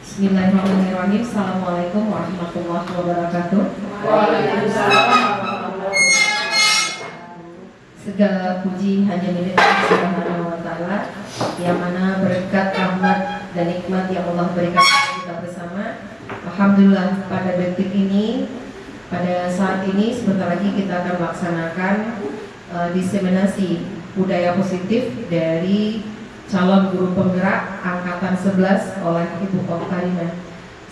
Bismillahirrahmanirrahim. Assalamualaikum warahmatullahi wabarakatuh. Waalaikumsalam. Segala puji hanya milik Allah Subhanahu wa Ta'ala, yang mana berkat rahmat dan nikmat yang Allah berikan kepada kita bersama. Alhamdulillah, pada detik ini, pada saat ini sebentar lagi kita akan melaksanakan diseminasi budaya positif dari calon guru penggerak angkatan 11 oleh Ibu Oktarina.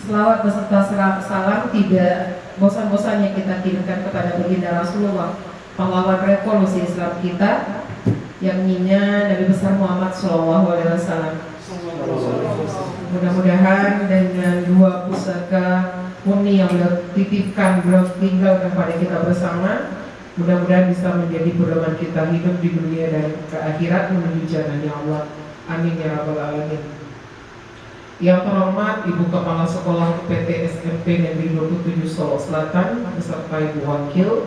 Selawat beserta salam tidak bosan-bosannya kita kirimkan kepada baginda Rasulullah, pahlawan revolusi Islam kita, yakninya Nabi besar Muhammad SAW. Mudah-mudahan dengan dua pusaka murni yang beliau titipkan, beliau tinggalkan kepada kita bersama, mudah-mudahan bisa menjadi pedoman kita hidup di dunia dan ke akhirat menuju jannahnya Allah. Amin ya rabbal alamin. Yang terhormat Ibu Kepala Sekolah PT SMP Negeri 27 Solo Selatan beserta Ibu Wakil.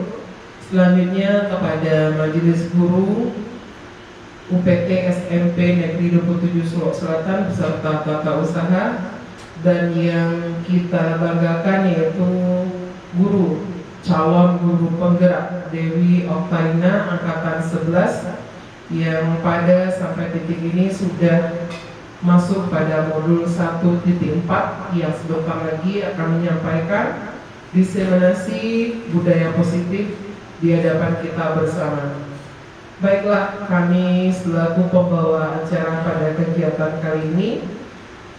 Selanjutnya kepada Majelis Guru UPT SMP Negeri 27 Solo Selatan beserta tata usaha, dan yang kita banggakan yaitu guru calon guru penggerak Dewi Oktarina angkatan 11 yang pada sampai titik ini sudah masuk pada modul 1.4 yang sebentar lagi akan menyampaikan diseminasi budaya positif di hadapan kita bersama. Baiklah, kami selaku pembawa acara pada kegiatan kali ini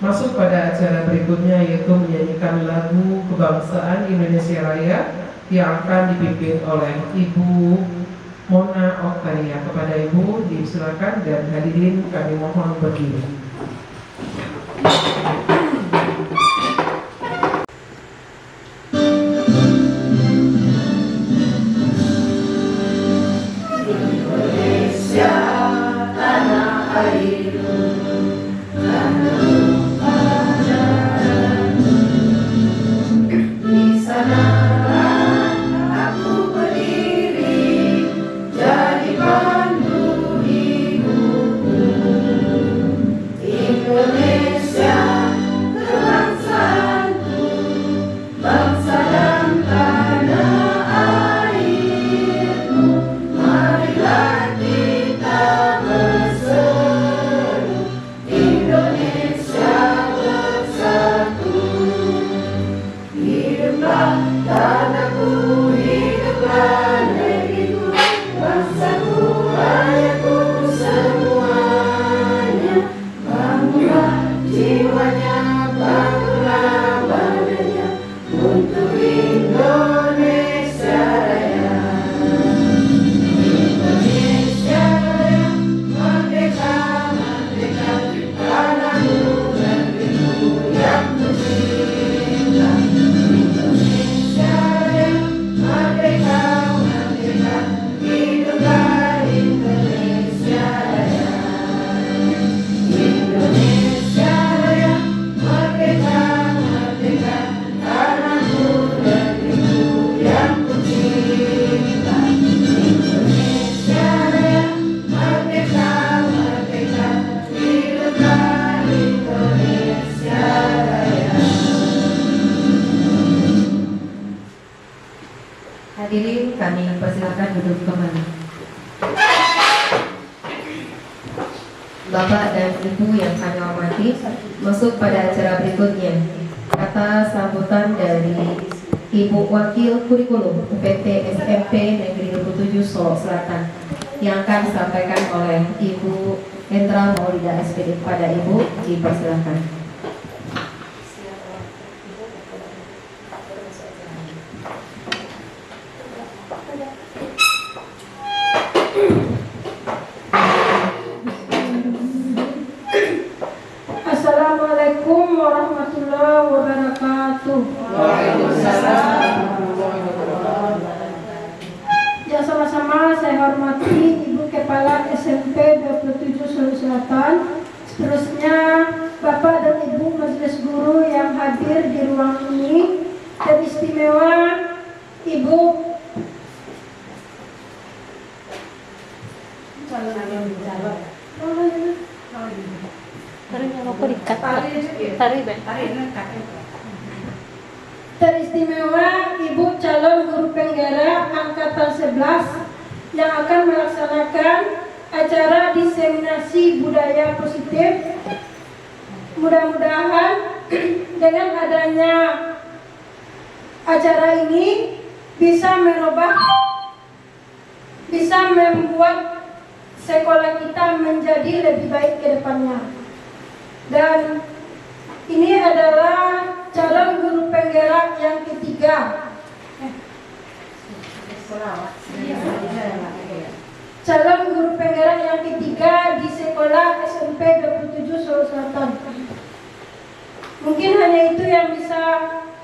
masuk pada acara berikutnya, yaitu menyanyikan lagu kebangsaan Indonesia Raya yang akan dipimpin oleh Ibu Mona Oktarina. Kepada Ibu disilakan, dan hadirin kami mohon berdiri. Indonesia tanah airku, tanah padaku. Di sanalah aku berdiri, jadi pandu hidupku. Indonesia kebangsaanku, bangsa dan tanah airku. Marilah kita berseru, Indonesia bersatu. Hiduplah tanahku, hiduplah negeriku, bangsaku, rakyatku semuanya. Bangunlah jiwanya, bangunlah badannya untuk Indonesia Raya. Indonesia Raya, merdeka, merdeka, tanahku, negeriku yang tercinta. Indonesia Raya, merdeka, merdeka, hiduplah Indonesia Raya. Indonesia Raya, merdeka, merdeka, tanahku, negeriku yang tercinta. Indonesia Raya, merdeka, merdeka, hiduplah Indonesia Raya. Hadirin kami persilakan duduk kembali. Bapak dan Ibu yang kami hormati, masuk pada acara berikutnya. Kata sambutan dari Ibu Wakil Kurikulum UPT SMP Negeri 27 Solo Selatan yang akan disampaikan oleh Ibu Hendra Maulida SPD. Pada Ibu dipersilakan. Assalamualaikum warahmatullahi wabarakatuh. Waalaikumsalam. Ya, sama-sama saya hormati Ibu Kepala SMP 27 Solo Selatan, seterusnya Bapak dan Teristimewa Ibu calon guru penggerak angkatan 11 yang akan melaksanakan acara diseminasi budaya positif. Mudah-mudahan dengan adanya acara ini bisa membuat sekolah kita menjadi lebih baik ke depannya. Dan ini adalah calon guru penggerak yang ketiga. Calon guru penggerak yang ketiga di sekolah SMP 27 Solo Selatan. Mungkin hanya itu yang bisa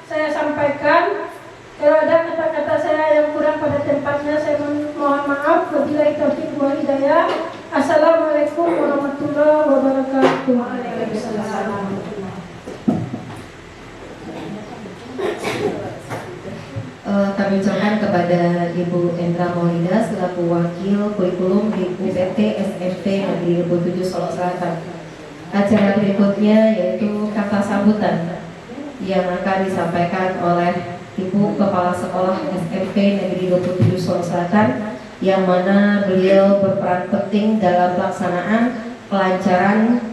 saya sampaikan. Kalau ada kata-kata saya yang kurang pada tempatnya, saya mohon maaf. Wabillahi taufiq wal hidayah. Assalamualaikum warahmatullahi wabarakatuh. Kami ucapkan kepada Ibu Endra Maulida selaku Wakil Kurikulum di UPT SMP Negeri 27 Solo Selatan. Acara berikutnya yaitu kata sambutan yang akan disampaikan oleh Ibu Kepala Sekolah SMP Negeri 27 Solo Selatan, yang mana beliau berperan penting dalam pelaksanaan kelancaran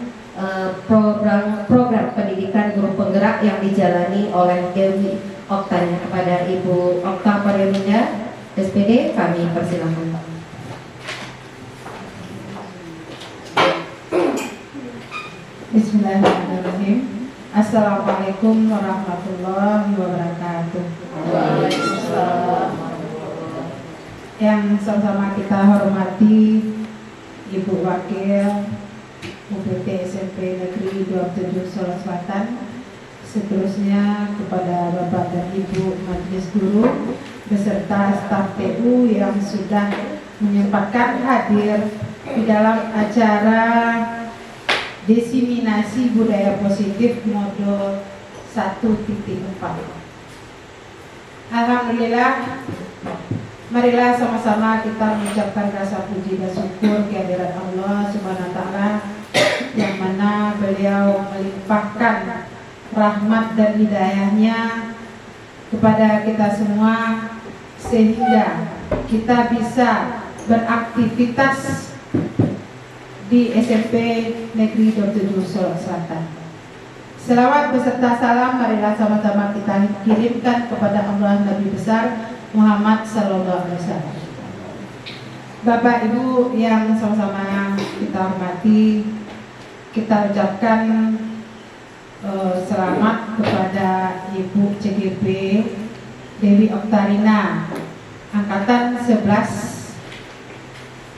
program pendidikan guru penggerak yang dijalani oleh Dewi Oktanya. Kepada Ibu Okta Parioninda SPD kami persilahkan. Bismillahirrahmanirrahim. Assalamualaikum warahmatullahi wabarakatuh. Waalaikumsalam. Yang sama-sama kita hormati Ibu Wakil UPT SMP Negeri 27 Solo Selatan, seterusnya kepada Bapak dan Ibu Majelis Guru beserta staf TU yang sudah menyempatkan hadir di dalam acara diseminasi budaya positif modul 1.4. Alhamdulillah, marilah sama-sama kita mengucapkan rasa puji dan syukur kehadirat Allah Subhanahu wa taala, yang mana beliau melimpahkan rahmat dan hidayahnya kepada kita semua sehingga kita bisa beraktivitas di SMP Negeri 27 Solo Selatan. Selawat beserta salam marilah sama-sama kita kirimkan kepada Allah Nabi besar Muhammad Sallallahu Alaihi Wasallam. Bapak Ibu yang sama-sama kita hormati, kita ucapkan selamat kepada Ibu CGP Dewi Oktarina angkatan 11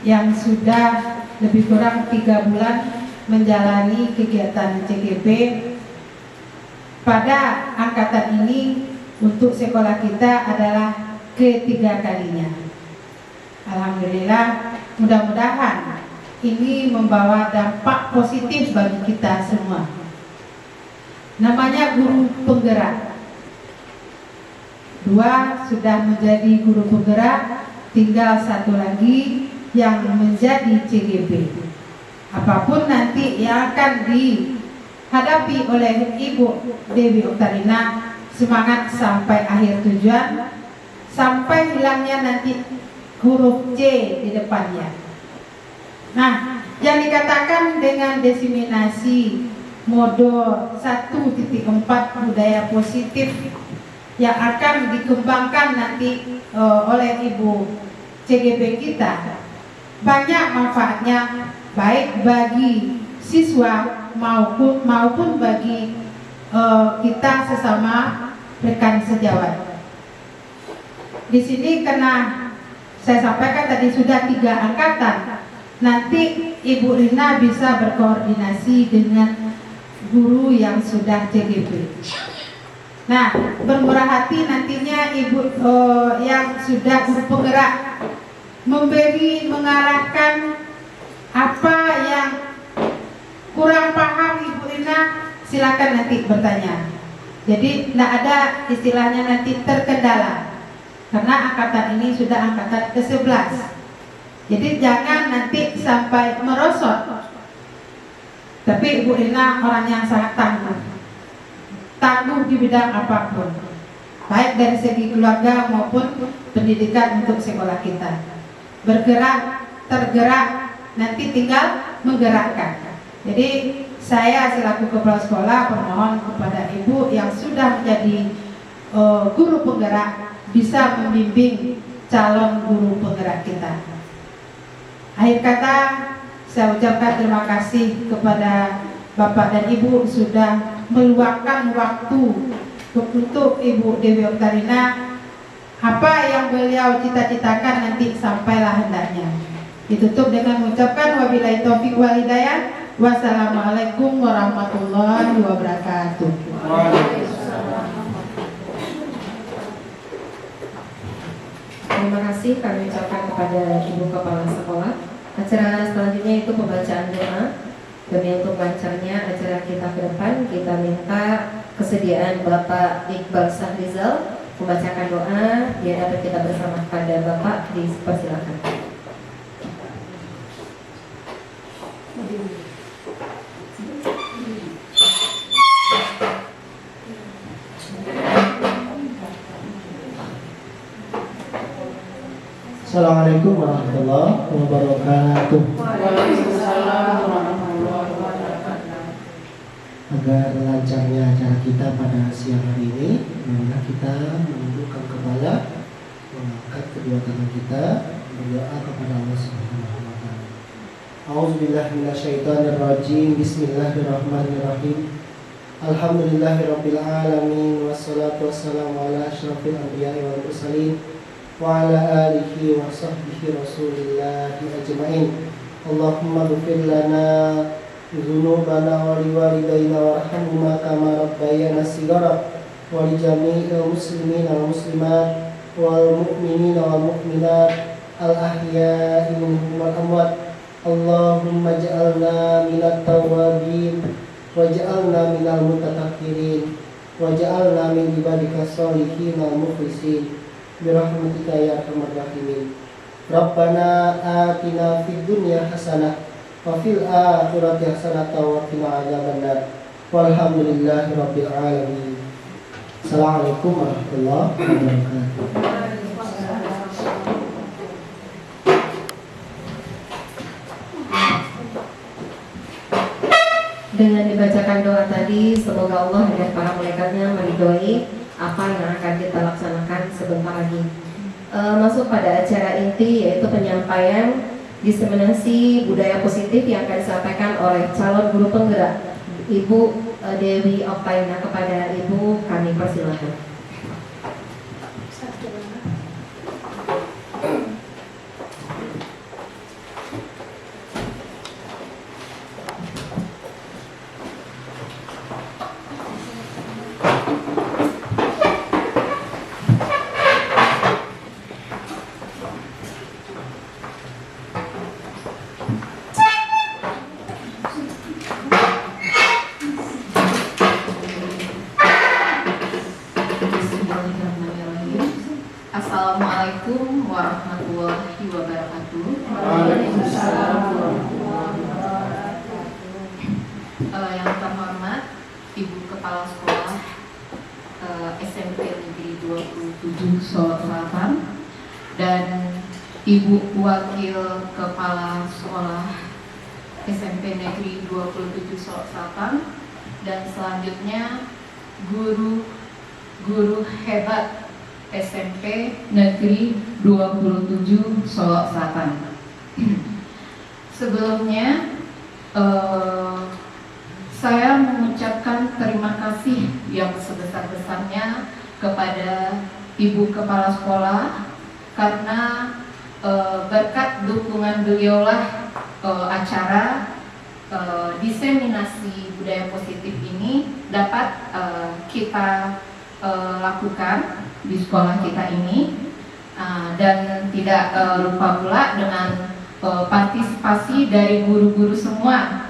yang sudah lebih kurang 3 bulan menjalani kegiatan CGP. Pada angkatan ini untuk sekolah kita adalah ketiga kalinya. Alhamdulillah, mudah-mudahan ini membawa dampak positif bagi kita semua. Namanya guru penggerak. 2 sudah menjadi guru penggerak, tinggal 1 lagi yang menjadi CGP. Apapun nanti yang akan dihadapi oleh Ibu Dewi Oktarina, semangat sampai akhir tujuan, sampai hilangnya nanti huruf C di depannya. Nah, yang dikatakan dengan diseminasi modul 1.4 budaya positif yang akan dikembangkan nanti oleh Ibu CGP kita, banyak manfaatnya, baik bagi siswa maupun bagi kita sesama rekan sejawat. Di sini karena saya sampaikan tadi sudah 3 angkatan, nanti Ibu Rina bisa berkoordinasi dengan guru yang sudah CGP. Nah, bermurah hati nantinya Ibu yang sudah guru penggerak mengarahkan apa yang kurang paham Ibu Rina, silakan nanti bertanya. Jadi tidak ada istilahnya nanti terkendala, karena angkatan ini sudah angkatan ke-11. Jadi jangan nanti sampai merosot. Tapi Ibu Rina orang yang sangat tangguh. tangguh di bidang apapun, baik dari segi keluarga maupun pendidikan untuk sekolah kita. Bergerak, tergerak, nanti tinggal menggerakkan. Jadi saya selaku kepala sekolah permohon kepada ibu yang sudah menjadi guru penggerak bisa membimbing calon guru penggerak kita. Akhir kata, saya ucapkan terima kasih kepada Bapak dan Ibu sudah meluangkan waktu untuk Ibu Dewi Oktarina. Apa yang beliau cita-citakan nanti sampailah hendaknya. Ditutup dengan mengucapkan wabillahi taufiq wal hidayah. Wassalamualaikum warahmatullahi wabarakatuh. Terima kasih kami ucapkan kepada Ibu Kepala Sekolah. Acara selanjutnya itu pembacaan doa. Demi untuk lancarnya acara kita ke depan, kita minta kesediaan Bapak Iqbal Sahrizal membacakan doa biar dapat kita bersama pada Bapak. Dipersilakan. Assalamualaikum warahmatullahi wabarakatuh. Agar lancarnya acara kita pada siang hari ini, marilah kita menundukkan kepala, mengangkat kedua tangan kita, berdoa kepada Allah Subhanahu wa taala. A'udzubillahi minasyaitonirrajim. Bismillahirrahmanirrahim. Alhamdulillahirabbil alamin wassalatu wassalamu ala asyrafil anbiya'i wal mursalin wa ala alihi wa sahbihi rasulillahi ajma'in. Allahumma ighfir lana dzunubana wa liwalidayna warhamhuma kama rabbayana shighara wa li jami'il muslimina wal muslimat wal mu'minina wal mu'minat al ahya'i minhum wal amwat. Allahumma ij'alna minat tawwabin waj'alna minal mutatahhirin waj'alna min ibadika sholihin al mukhlisin birahmatika ya arhamar rahimin. Rabbana atina fid dunya hasanah wa fil akhirati hasanah wa qina adzabannar. Walhamdulillahi rabbil alamin. Assalamualaikum warahmatullahi wabarakatuh. Dengan dibacakan doa tadi, semoga Allah dan para malaikatnya meridhoi apa yang akan kita laksanakan sebentar lagi. Masuk pada acara inti, yaitu penyampaian diseminasi budaya positif yang akan disampaikan oleh calon guru penggerak Ibu Dewi Oktarina. Kepada Ibu kami persilakan. Assalamualaikum warahmatullahi wabarakatuh. Yang terhormat Ibu Kepala Sekolah SMP Negeri 27 Solo Selatan dan Ibu Wakil Kepala Sekolah SMP Negeri 27 Solo Selatan, dan selanjutnya guru hebat SMP Negeri 27 Solo Selatan. Sebelumnya saya mengucapkan terima kasih yang sebesar-besarnya kepada Ibu Kepala Sekolah karena berkat dukungan beliaulah acara diseminasi budaya positif ini dapat kita lakukan di sekolah kita ini, dan tidak lupa pula dengan partisipasi dari guru-guru semua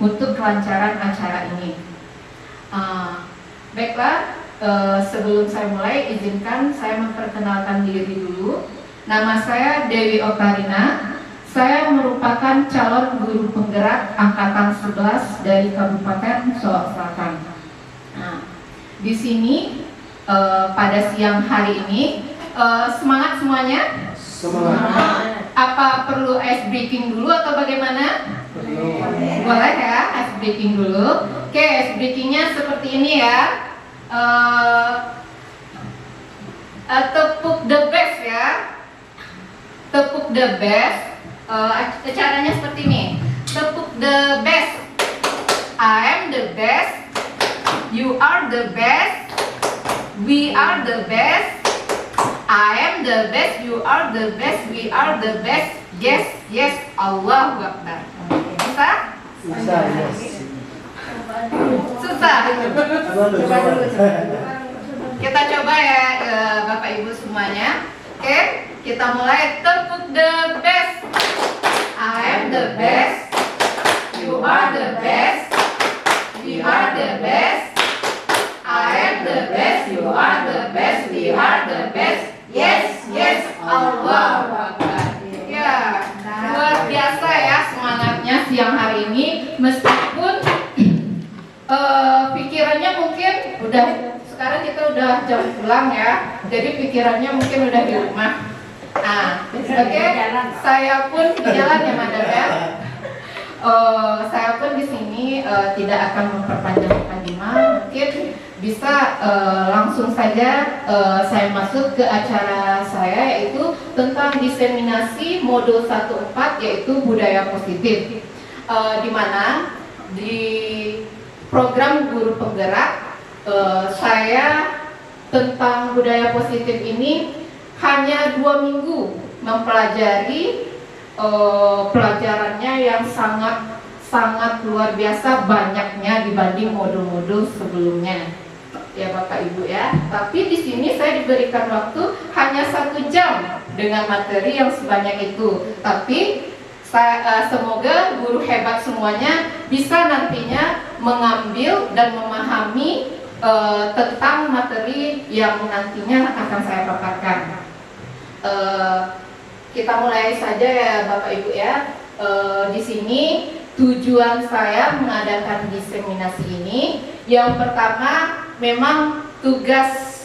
untuk kelancaran acara ini. Baiklah, sebelum saya mulai, izinkan saya memperkenalkan diri dulu. Nama saya Dewi Oktarina. Saya merupakan calon guru penggerak angkatan 11 dari Kabupaten Solo Selatan. di sini pada siang hari ini. Semangat semuanya? Semangat. Apa perlu ice breaking dulu atau bagaimana? Boleh ya, ice breaking dulu. Oke, ice breakingnya seperti ini ya. Tepuk the best ya. Tepuk the best. Caranya seperti ini. Tepuk the best. I am the best. You are the best. We are the best. I am the best. You are the best. We are the best. Yes, yes. Allahu Akbar. Bisa? Bisa, yes. Susah. Coba dulu. Kita coba ya Bapak Ibu semuanya. Oke, kita mulai. Tepuk the best. I am the best. You are the best. We are the best. I am the best. You are the best. We are the best. Yes, yes. Allahu Akbar. Ya, luar biasa ya semangatnya siang hari ini. Meskipun pikirannya mungkin udah, sekarang kita udah jam pulang ya, jadi pikirannya mungkin udah di rumah. Nah, oke, saya pun di jalan ya madam ya. Saya pun di sini tidak akan memperpanjang mukadimah, mungkin bisa langsung saja saya masuk ke acara saya, yaitu tentang diseminasi modul 1.4 yaitu budaya positif, di mana di program guru penggerak saya tentang budaya positif ini hanya 2 minggu mempelajari pelajarannya yang sangat luar biasa banyaknya dibanding modul-modul sebelumnya ya Bapak Ibu ya. Tapi di sini saya diberikan waktu hanya 1 jam dengan materi yang sebanyak itu. Tapi semoga guru hebat semuanya bisa nantinya mengambil dan memahami tentang materi yang nantinya akan saya paparkan. Kita mulai saja ya Bapak Ibu ya. Di sini tujuan saya mengadakan diseminasi ini, yang pertama memang tugas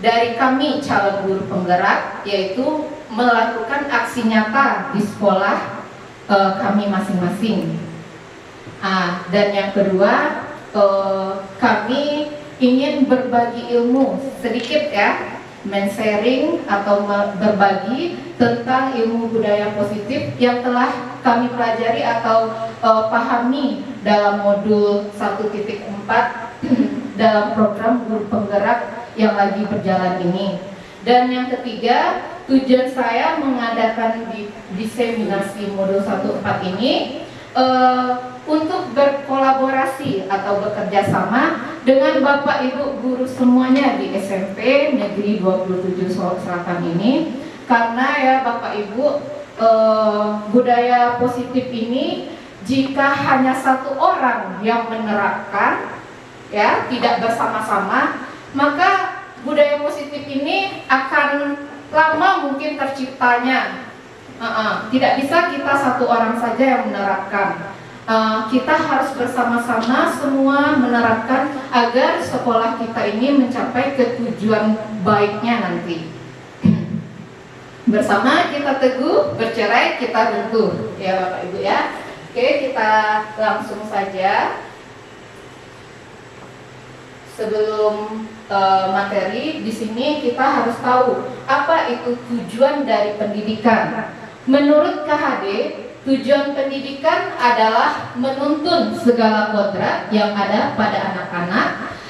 dari kami calon guru penggerak yaitu melakukan aksi nyata di sekolah kami masing-masing. Dan yang kedua, kami ingin berbagi ilmu sedikit ya, men-sharing atau berbagi tentang ilmu budaya positif yang telah kami pelajari atau pahami dalam modul 1.4 dalam program guru penggerak yang lagi berjalan ini. Dan yang ketiga, tujuan saya mengadakan diseminasi modul 1.4 ini untuk berkolaborasi atau bekerja sama dengan Bapak Ibu guru semuanya di SMP Negeri 27 Solok Selatan ini, karena ya Bapak Ibu, budaya positif ini jika hanya 1 orang yang menerapkan ya, tidak bersama-sama, maka budaya positif ini akan lama mungkin terciptanya. Tidak bisa kita 1 orang saja yang menerapkan. Kita harus bersama-sama semua menerapkan agar sekolah kita ini mencapai ke tujuan baiknya nanti. Bersama kita teguh, bercerai kita runtuh ya Bapak Ibu ya. Oke, kita langsung saja. Sebelum materi, di sini kita harus tahu apa itu tujuan dari pendidikan. Menurut KHD, tujuan pendidikan adalah menuntun segala kodrat yang ada pada anak-anak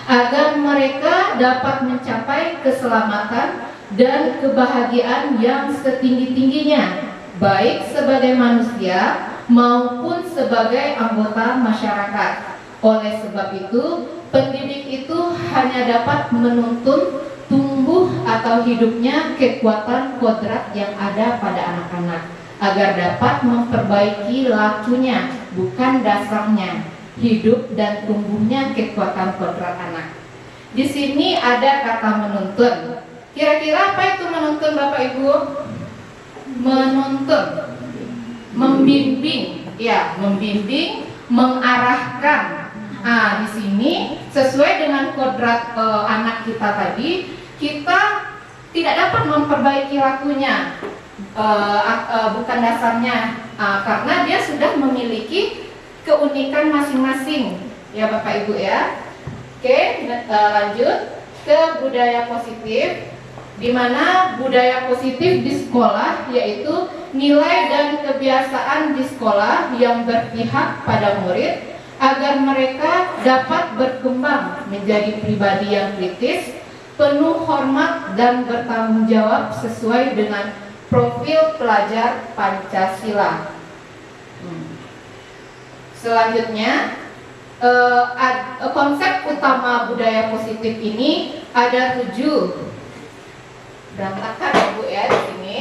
agar mereka dapat mencapai keselamatan dan kebahagiaan yang setinggi-tingginya, baik sebagai manusia maupun sebagai anggota masyarakat. Oleh sebab itu, pendidik itu hanya dapat menuntun tumbuh atau hidupnya kekuatan kodrat yang ada pada anak-anak agar dapat memperbaiki lakunya, bukan dasarnya, hidup dan tumbuhnya kekuatan kodrat anak. Di sini ada kata menuntun. Kira-kira apa itu menuntun Bapak Ibu? Menuntun, membimbing, ya, membimbing, mengarahkan. Di sini sesuai dengan kodrat anak kita tadi, kita tidak dapat memperbaiki lakunya, bukan dasarnya, karena dia sudah memiliki keunikan masing-masing, ya Bapak Ibu ya. Oke, lanjut ke budaya positif, di mana budaya positif di sekolah yaitu nilai dan kebiasaan di sekolah yang berpihak pada murid agar mereka dapat berkembang menjadi pribadi yang kritis, penuh hormat dan bertanggung jawab sesuai dengan profil pelajar Pancasila. Selanjutnya, konsep utama budaya positif ini ada 7. Berantakan ya Bu ya di sini.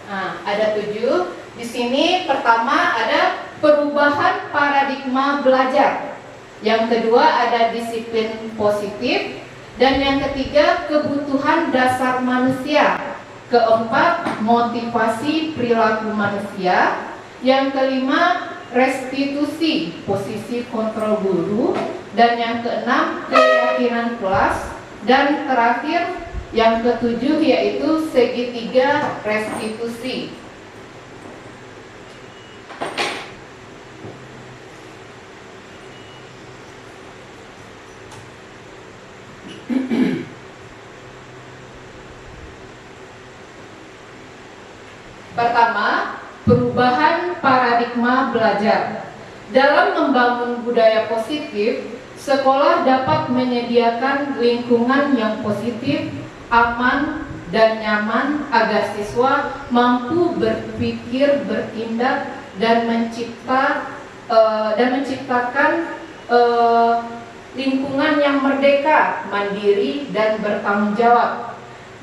Nah, ada 7. Di sini pertama ada perubahan paradigma belajar. Yang kedua ada disiplin positif, dan yang ketiga kebutuhan dasar manusia. Keempat, motivasi perilaku manusia. Yang kelima, restitusi posisi kontrol guru, dan yang keenam, keyakinan kelas, dan terakhir yang ketujuh yaitu segitiga restitusi. Pertama, perubahan paradigma belajar. Dalam membangun budaya positif, sekolah dapat menyediakan lingkungan yang positif, aman, dan nyaman agar siswa mampu berpikir, bertindak, dan menciptakan lingkungan yang merdeka, mandiri, dan bertanggung jawab.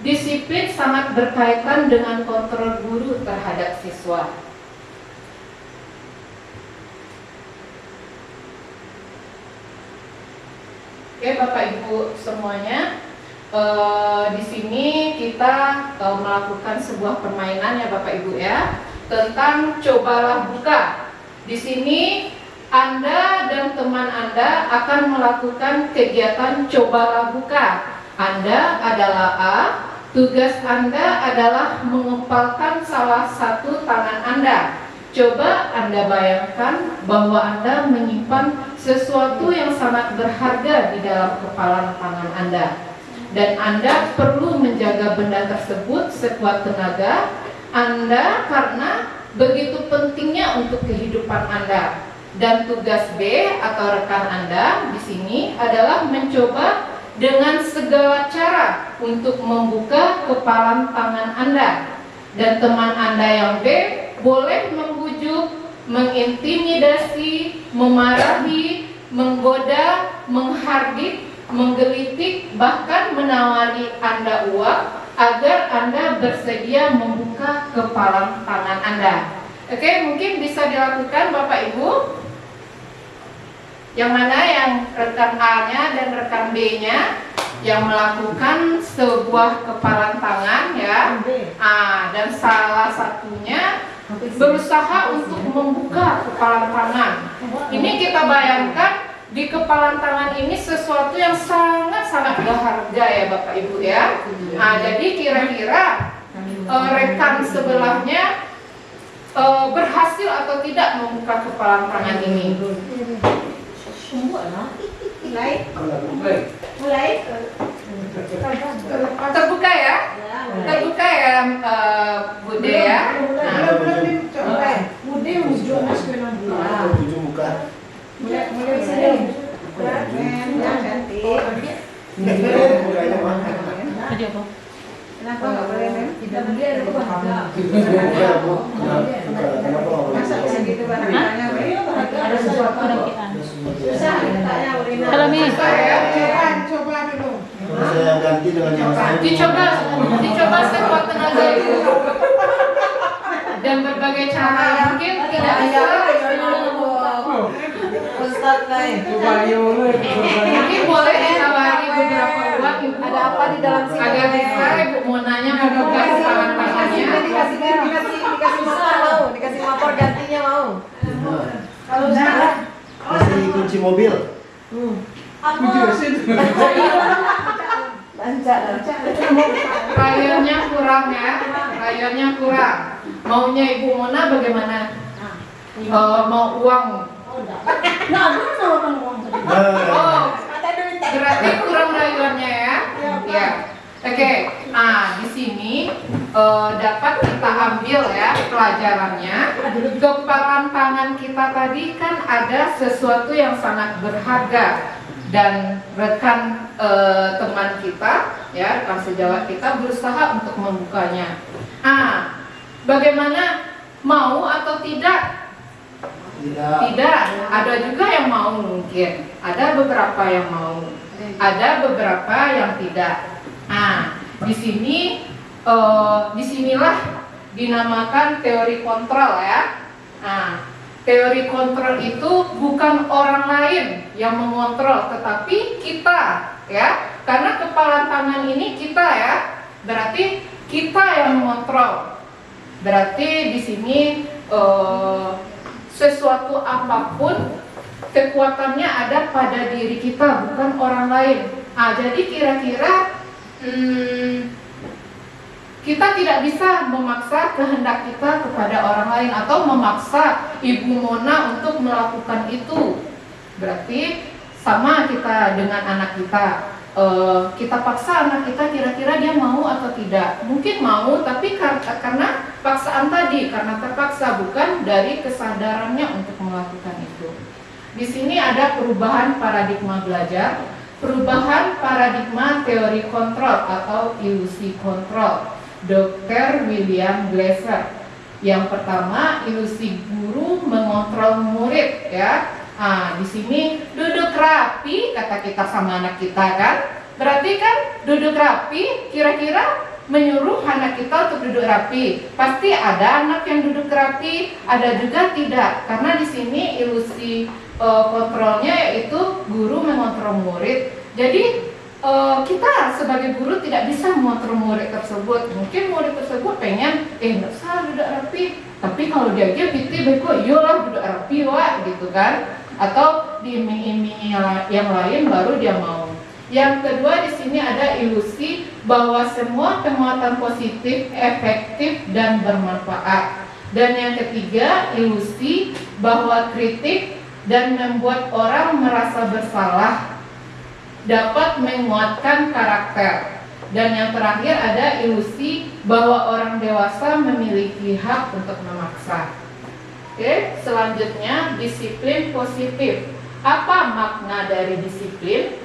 Disiplin sangat berkaitan dengan kontrol guru terhadap siswa. Oke, Bapak Ibu semuanya, di sini kita melakukan sebuah permainan ya Bapak Ibu ya, tentang cobalah buka. Di sini Anda dan teman Anda akan melakukan kegiatan cobalah buka. Anda adalah A. Tugas Anda adalah mengepalkan salah satu tangan Anda. Coba Anda bayangkan bahwa Anda menyimpan sesuatu yang sangat berharga di dalam kepalan tangan Anda. Dan Anda perlu menjaga benda tersebut sekuat tenaga Anda karena begitu pentingnya untuk kehidupan Anda. Dan tugas B atau rekan Anda di sini adalah mencoba dengan segala cara untuk membuka kepalan tangan Anda. Dan teman Anda yang B boleh membujuk, mengintimidasi, memarahi, menggoda, menghardik, menggelitik, bahkan menawari Anda uang agar Anda bersedia membuka kepalan tangan Anda. Oke, mungkin bisa dilakukan Bapak Ibu. Yang mana yang rekan A-nya dan rekan B-nya yang melakukan sebuah kepalan tangan ya. Dan salah satunya berusaha untuk membuka kepalan tangan. Ini kita bayangkan di kepalan tangan ini sesuatu yang sangat-sangat berharga ya Bapak Ibu ya. Jadi kira-kira rekan sebelahnya berhasil atau tidak membuka kepalan tangan ini? Mulai terbuka ya, terbuka ya Bude ya. Bude ujung buka. Kenapa nggak boleh Mem? Tidak boleh ada kebahagia. Masa bisa gitu bahannya Mem? Ada sesuatu yang kita. Bisa tanya Ulina. Kalau Mi, coba dulu. Saya ganti dengan yang lain. Dicoba sekuat tenaga Ibu. Dan berbagai cara mungkin tidak bisa. Ustaz lain. Mungkin boleh ditawari beberapa uang Ibu. Ada apa di dalam sini? Agar bisa Ibu mau nanya membuka kepalan tangannya. Dikasih mau, dikasih motor gantinya mau. Kasih kunci mobil. Rayonnya kurang ya, rayonnya kurang. Maunya Ibu Mona bagaimana? Mau uang? Oh, berarti kurang rayuannya ya? Ya. Oke. Nah, di sini dapat kita ambil ya pelajarannya. Kepalan tangan kita tadi kan ada sesuatu yang sangat berharga dan rekan teman kita ya, rekan sejawat kita berusaha untuk membukanya. Bagaimana, mau atau tidak? Tidak, ada juga yang mau mungkin. Ada beberapa yang mau, ada beberapa yang tidak. Di sini, disinilah dinamakan teori kontrol ya. Teori kontrol itu bukan orang lain yang mengontrol, tetapi kita ya. Karena kepalan tangan ini kita ya, berarti kita yang mengontrol. Berarti di sini sesuatu apapun kekuatannya ada pada diri kita, bukan orang lain. Jadi kira-kira kita tidak bisa memaksa kehendak kita kepada orang lain atau memaksa Ibu Mona untuk melakukan itu. Berarti sama kita dengan anak kita. Kita paksa anak kita kira-kira dia mau atau tidak. Mungkin mau, tapi karena paksaan tadi, karena terpaksa, bukan dari kesadarannya untuk melakukan itu. Di sini ada perubahan paradigma belajar, perubahan paradigma teori kontrol atau ilusi kontrol. Dr. William Glasser. Yang pertama, ilusi guru mengontrol murid ya. Di sini duduk rapi, kata kita sama anak kita kan. Berarti kan duduk rapi kira-kira menyuruh anak kita untuk duduk rapi. Pasti ada anak yang duduk rapi, ada juga tidak. Karena di sini ilusi kontrolnya yaitu guru mengontrol murid. Jadi kita sebagai guru tidak bisa mengontrol murid tersebut. Mungkin murid tersebut pengen, nggak usah duduk rapi. Tapi kalau dia piti beko, yolah duduk rapi wak gitu kan. Atau diiming-imingi yang lain baru dia mau. Yang kedua di sini ada ilusi bahwa semua penguatan positif efektif dan bermanfaat. Dan yang ketiga ilusi bahwa kritik dan membuat orang merasa bersalah dapat menguatkan karakter. Dan yang terakhir ada ilusi bahwa orang dewasa memiliki hak untuk memaksa. Oke, selanjutnya disiplin positif. Apa makna dari disiplin?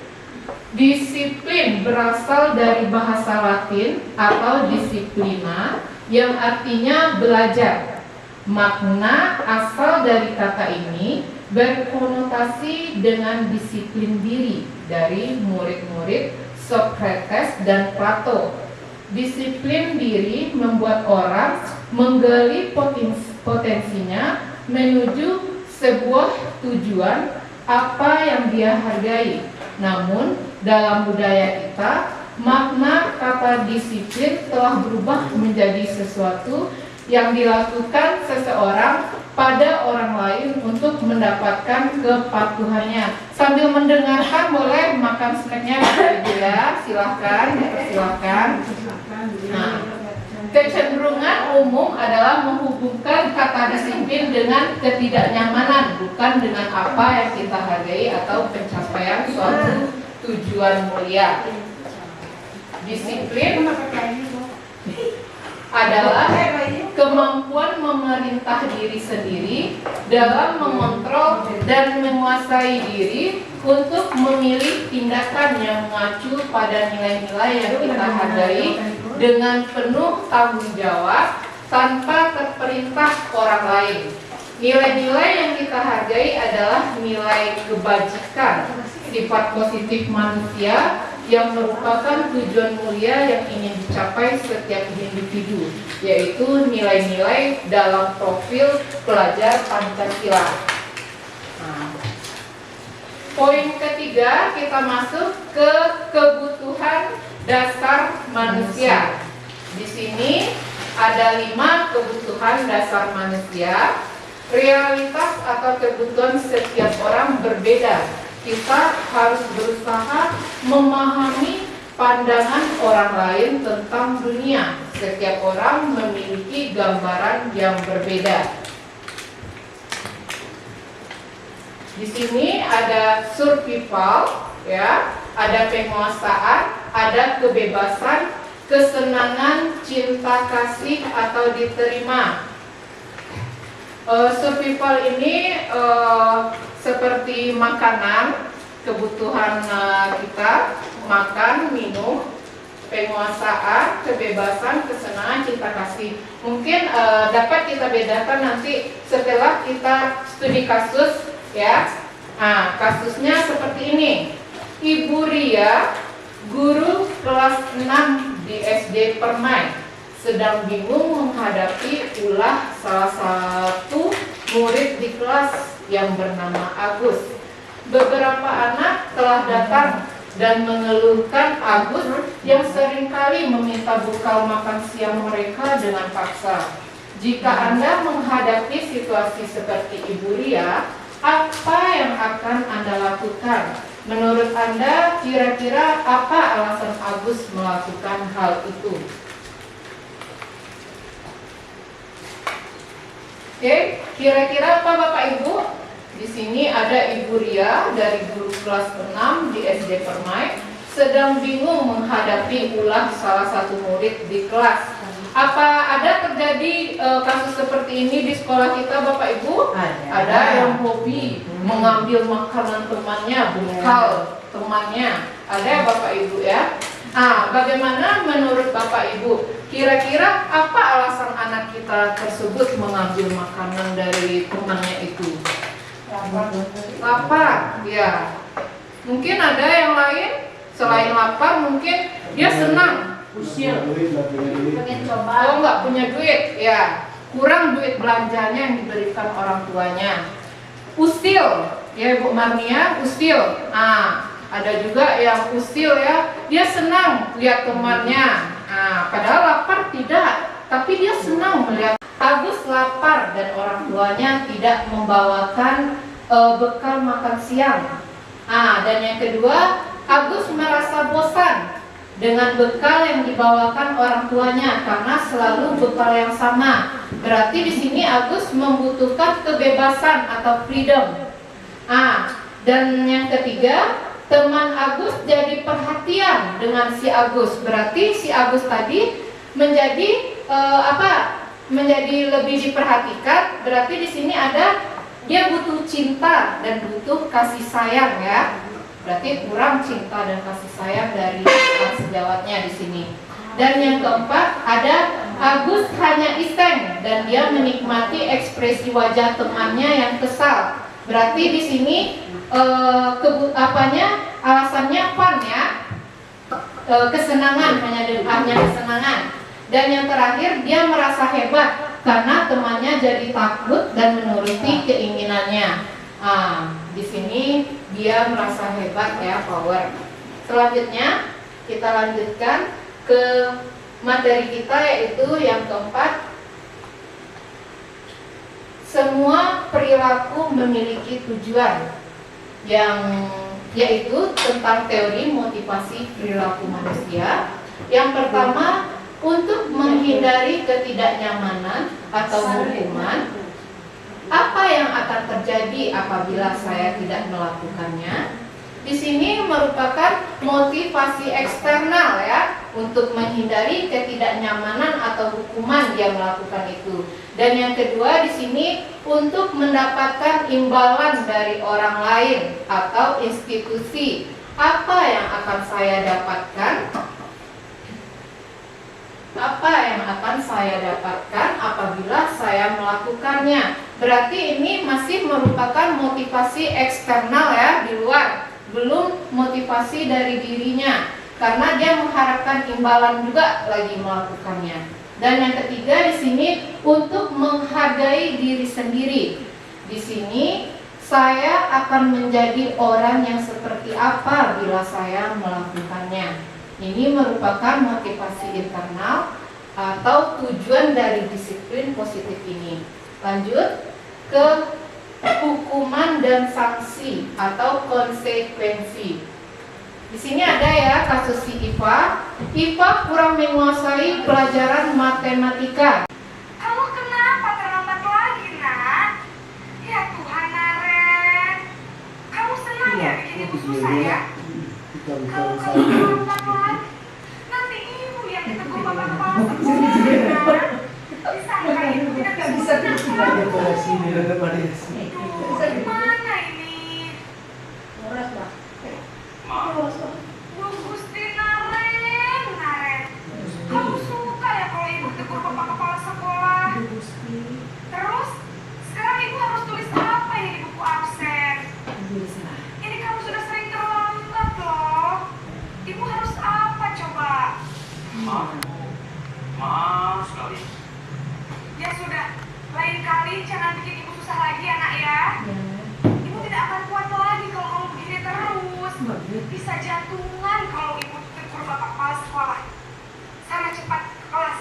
Disiplin berasal dari bahasa Latin atau disiplina yang artinya belajar. Makna asal dari kata ini berkonotasi dengan disiplin diri dari murid-murid Socrates dan Plato. Disiplin diri membuat orang menggali potensinya menuju sebuah tujuan apa yang dia hargai. Namun dalam budaya kita, makna kata disiplin telah berubah menjadi sesuatu yang dilakukan seseorang pada orang lain untuk mendapatkan kepatuhannya. Sambil mendengarkan boleh makan snacknya ya, silahkan. Kecenderungan umum adalah menghubungkan kata disiplin dengan ketidaknyamanan, bukan dengan apa yang kita hargai atau pencapaian suatu tujuan mulia. Disiplin adalah kemampuan memerintah diri sendiri dalam mengontrol dan menguasai diri untuk memilih tindakan yang mengacu pada nilai-nilai yang kita hargai dengan penuh tanggung jawab tanpa terperintah orang lain. Nilai-nilai yang kita hargai adalah nilai kebajikan, sifat positif manusia yang merupakan tujuan mulia yang ingin dicapai setiap individu, yaitu nilai-nilai dalam profil pelajar Pancasila. Poin ketiga, kita masuk ke kebutuhan dasar manusia. Di sini ada 5 kebutuhan dasar manusia. Realitas atau kebutuhan setiap orang berbeda. kita harus berusaha memahami pandangan orang lain tentang dunia. Setiap orang memiliki gambaran yang berbeda. Di sini ada survival, ya, ada penguasaan, ada kebebasan, kesenangan, cinta kasih atau diterima. Survival ini seperti makanan, kebutuhan kita, makan, minum, penguasaan, kebebasan, kesenangan, cinta kasih. Mungkin dapat kita bedakan nanti setelah kita studi kasus, ya. Nah, kasusnya seperti ini. Ibu Ria, guru kelas 6 di SD Permai, sedang bingung menghadapi ulah salah satu murid di kelas yang bernama Agus. Beberapa anak telah datang dan mengeluhkan Agus yang seringkali meminta bekal makan siang mereka dengan paksa. Jika Anda menghadapi situasi seperti Ibu Ria, apa yang akan Anda lakukan? Menurut Anda, kira-kira apa alasan Agus melakukan hal itu? Oke, kira-kira apa Bapak Ibu? Di sini ada Ibu Ria dari guru kelas 6 di SD Permai sedang bingung menghadapi ulah salah satu murid di kelas. Apa ada terjadi kasus seperti ini di sekolah kita Bapak Ibu? Ada yang hobi mengambil makanan temannya, bekal temannya. Ada ya Bapak Ibu ya? Nah, bagaimana menurut Bapak Ibu? Kira-kira apa alasan anak kita tersebut mengambil makanan dari temannya itu? Lapar, ya. Mungkin ada yang lain selain lapar, mungkin dia senang. Usil. Pengen coba. Oh, nggak punya duit, ya. Kurang duit belanjanya yang diberikan orang tuanya. Usil, ya Ibu Marnia, usil. Nah, ada juga yang usil ya, dia senang lihat temannya. Nah, padahal lapar tidak, tapi dia senang melihat. Agus lapar dan orang tuanya tidak membawakan bekal makan siang. Nah, dan yang kedua, Agus merasa bosan dengan bekal yang dibawakan orang tuanya karena selalu bekal yang sama. Berarti di sini Agus membutuhkan kebebasan atau freedom. Dan yang ketiga, teman Agus jadi perhatian dengan si Agus. Berarti si Agus tadi menjadi menjadi lebih diperhatikan. Berarti di sini ada dia butuh cinta dan butuh kasih sayang ya. Berarti kurang cinta dan kasih sayang dari sejawatnya di sini. Dan yang keempat ada Agus hanya iseng dan dia menikmati ekspresi wajah temannya yang kesal. Berarti di sini alasannya fun ya, kesenangan, hanya kesenangan. Dan yang terakhir dia merasa hebat karena temannya jadi takut dan menuruti keinginannya. Di sini dia merasa hebat ya, power. Selanjutnya kita lanjutkan ke materi kita yaitu yang keempat. Semua perilaku memiliki tujuan, yang yaitu tentang teori motivasi perilaku manusia. Yang pertama, untuk menghindari ketidaknyamanan atau hukuman. Apa yang akan terjadi apabila saya tidak melakukannya? Di sini merupakan motivasi eksternal ya, untuk menghindari ketidaknyamanan atau hukuman dia melakukan itu. Dan yang kedua di sini untuk mendapatkan imbalan dari orang lain atau institusi. Apa yang akan saya dapatkan? Apa yang akan saya dapatkan apabila saya melakukannya? Berarti ini masih merupakan motivasi eksternal ya, di luar, belum motivasi dari dirinya, karena dia mengharapkan imbalan juga lagi melakukannya. Dan yang ketiga di sini untuk menghargai diri sendiri. Di sini saya akan menjadi orang yang seperti apa bila saya melakukannya. Ini merupakan motivasi internal atau tujuan dari disiplin positif ini. Lanjut ke hukuman dan sanksi atau konsekuensi. Di sini ada ya kasus si Iva. Iva kurang menguasai pelajaran matematika. Kamu kenapa terlambat lagi, nak? Ya Tuhan, Naren. Kamu senang ya bikin ibu susah ya? Kalau kamu terlambat lagi, nanti ibu yang ditegur bapak kepala sekolah. Disangka ibu tidak bisa Gimana ini? Bu Gusti Naren. Kamu suka ya kalau ibu tegur bapak kepala sekolah? Terus, sekarang ibu harus tulis apa ini di buku absen? Ini kamu sudah sering terlambat loh. Ibu harus apa coba? Maaf sekali. Ya sudah, lain kali jangan bikin ibu susah lagi ya nak ya. Ibu tidak akan kuat lagi kalau kamu begini terus. Bisa jantungan kalau ibu tegur bapak kepala sekolah. Sana cepat ke kelas.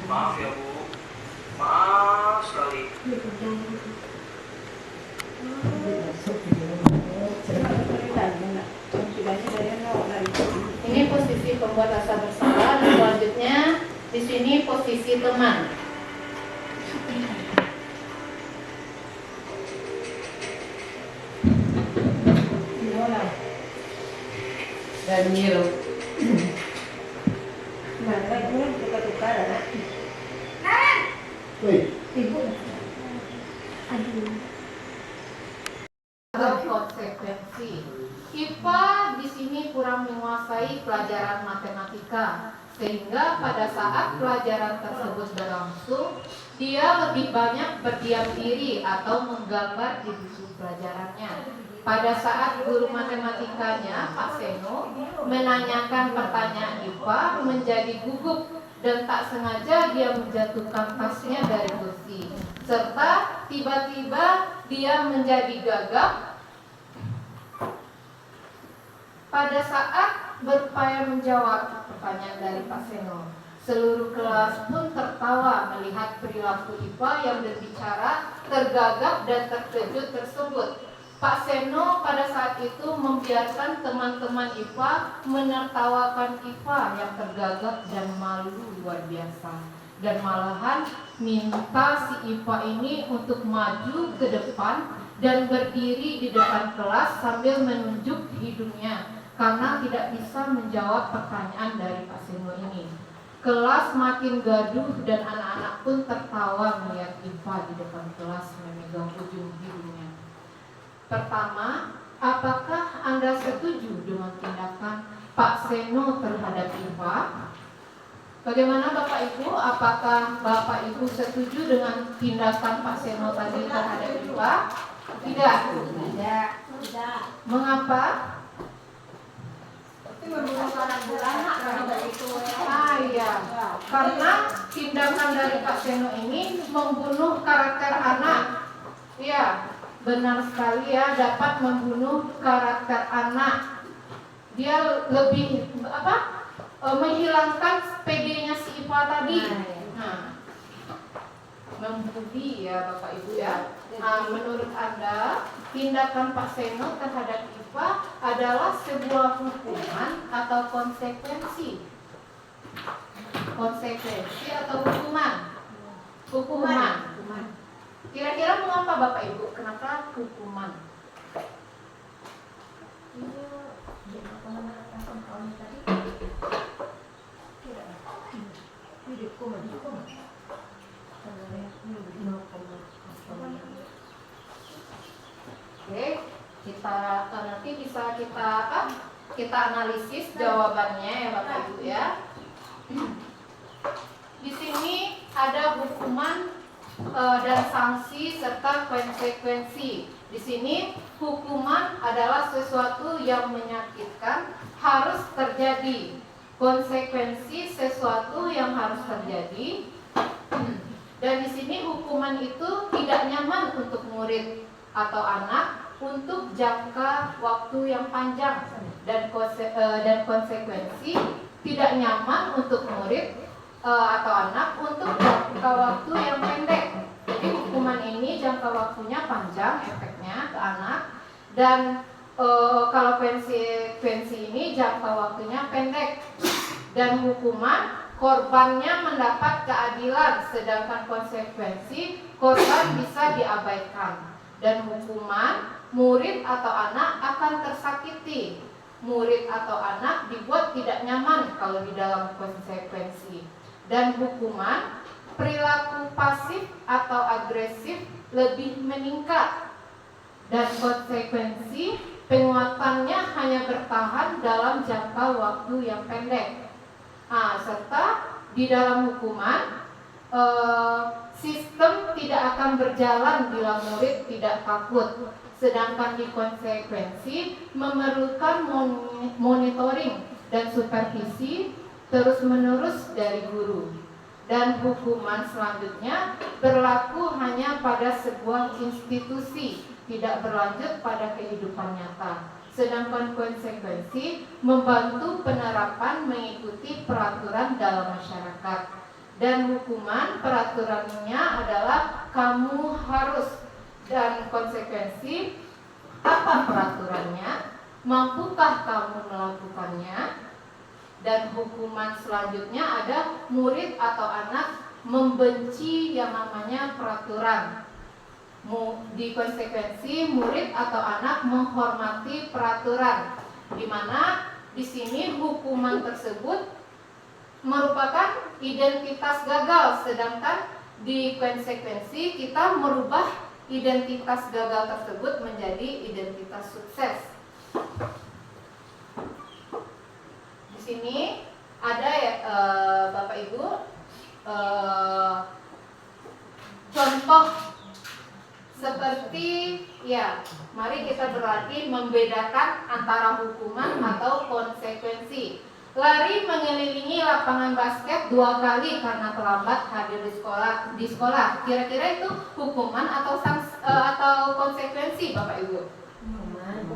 Maaf ya Bu. Maaf sekali. Ini posisi pembuat rasa bersalah. Dan selanjutnya di sini posisi teman. Daniel. Naren, Atau konsekuensi. Iva di sini kurang menguasai pelajaran matematika, sehingga pada saat pelajaran tersebut berlangsung, dia lebih banyak berdiam diri atau menggambar di buku pelajarannya. Pada saat guru matematikanya, Pak Seno, menanyakan pertanyaan Iva, menjadi gugup dan tak sengaja dia menjatuhkan tasnya dari kursi, serta tiba-tiba dia menjadi gagap. Pada saat berupaya menjawab pertanyaan dari Pak Seno, seluruh kelas pun tertawa melihat perilaku Iva yang berbicara tergagap dan terkejut tersebut. Pak Seno pada saat itu membiarkan teman-teman Iva menertawakan Iva yang tergagap dan malu luar biasa, dan malahan minta si Iva ini untuk maju ke depan dan berdiri di depan kelas sambil menunjuk hidungnya karena tidak bisa menjawab pertanyaan dari Pak Seno ini. Kelas makin gaduh dan anak-anak pun tertawa melihat Iva di depan kelas memegang ujung hidungnya. Pertama, apakah Anda setuju dengan tindakan Pak Seno terhadap Iva? Bagaimana Bapak Ibu? Apakah Bapak Ibu setuju dengan tindakan Pak Seno tadi terhadap Iva? Tidak. Mengapa? Iya, karena tindakan dari Pak Seno ini membunuh karakter anak. Iya, benar sekali ya, dapat membunuh karakter anak. Dia lebih menghilangkan PD-nya si Iva tadi. Nah, membuli ya Bapak Ibu ya. Nah, menurut Anda tindakan Pak Seno terhadap Iva adalah sebuah hukuman atau konsekuensi? Konsekuensi atau hukuman? Hukuman. Kira-kira mengapa Bapak Ibu? Kenapa hukuman? Oke, kita nanti bisa kita analisis jawabannya ya Bapak Ibu ya. Di sini ada hukuman dan sanksi serta konsekuensi. Di sini hukuman adalah sesuatu yang menyakitkan harus terjadi. Konsekuensi sesuatu yang harus terjadi. Dan di sini hukuman itu tidak nyaman untuk murid atau anak untuk jangka waktu yang panjang, dan konsekuensi tidak nyaman untuk murid atau anak untuk jangka waktu yang pendek. Jadi hukuman hukuman ini jangka waktunya panjang efeknya ke anak, dan kalau konsekuensi ini jangka waktunya pendek, dan hukuman korbannya mendapat keadilan, sedangkan konsekuensi korban bisa diabaikan, dan hukuman murid atau anak akan tersakiti. Murid atau anak dibuat tidak nyaman kalau di dalam konsekuensi, dan hukuman perilaku pasif atau agresif lebih meningkat, dan konsekuensi penguatannya hanya bertahan dalam jangka waktu yang pendek. Serta di dalam hukuman sistem tidak akan berjalan bila murid tidak takut, sedangkan di konsekuensi memerlukan monitoring dan supervisi terus-menerus dari guru. Dan hukuman selanjutnya berlaku hanya pada sebuah institusi, tidak berlanjut pada kehidupan nyata. Sedangkan konsekuensi membantu penerapan mengikuti peraturan dalam masyarakat. Dan hukuman peraturannya adalah kamu harus, dan konsekuensi apa peraturannya, mampukah kamu melakukannya. Dan hukuman selanjutnya ada murid atau anak membenci yang namanya peraturan. Di konsekuensi murid atau anak menghormati peraturan, di mana di sini hukuman tersebut merupakan identitas gagal, sedangkan di konsekuensi kita merubah identitas gagal tersebut menjadi identitas sukses. Di sini ada ya Bapak Ibu contoh seperti ya, mari kita berlatih membedakan antara hukuman atau konsekuensi. Lari mengelilingi lapangan basket 2 kali karena terlambat hadir di sekolah. Kira-kira itu hukuman atau konsekuensi Bapak Ibu?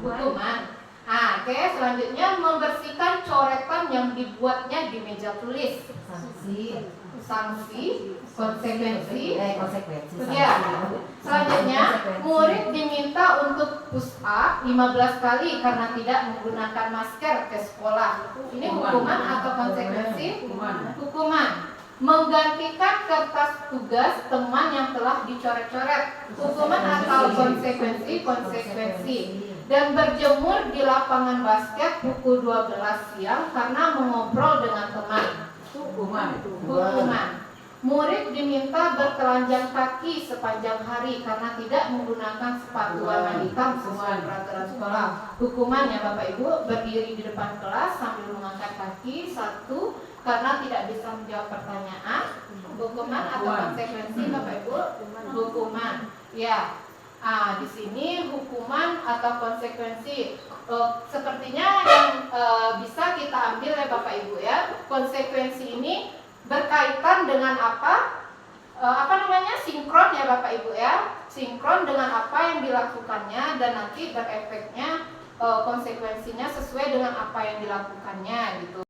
Hukuman. Oke, selanjutnya membersihkan coretan yang dibuatnya di meja tulis. Sanksi, konsekuensi. Ya. Selanjutnya, murid diminta untuk push up 15 kali karena tidak menggunakan masker ke sekolah. Ini hukuman atau konsekuensi? Hukuman. Menggantikan kertas tugas teman yang telah dicoret-coret. Hukuman atau konsekuensi? Konsekuensi. Dan berjemur di lapangan basket pukul 12 siang karena mengobrol dengan teman. Hukuman. Murid diminta bertelanjang kaki sepanjang hari karena tidak menggunakan sepatu warna hitam sesuai peraturan sekolah. Hukuman ya Bapak Ibu, berdiri di depan kelas sambil mengangkat kaki 1 karena tidak bisa menjawab pertanyaan. Hukuman atau konsekuensi Bapak Ibu? Hukuman. Ya. Di sini hukuman atau konsekuensi sepertinya yang bisa kita ambil ya Bapak Ibu ya. Konsekuensi ini berkaitan dengan apa namanya, sinkron ya Bapak Ibu ya, sinkron dengan apa yang dilakukannya dan nanti berefeknya konsekuensinya sesuai dengan apa yang dilakukannya gitu.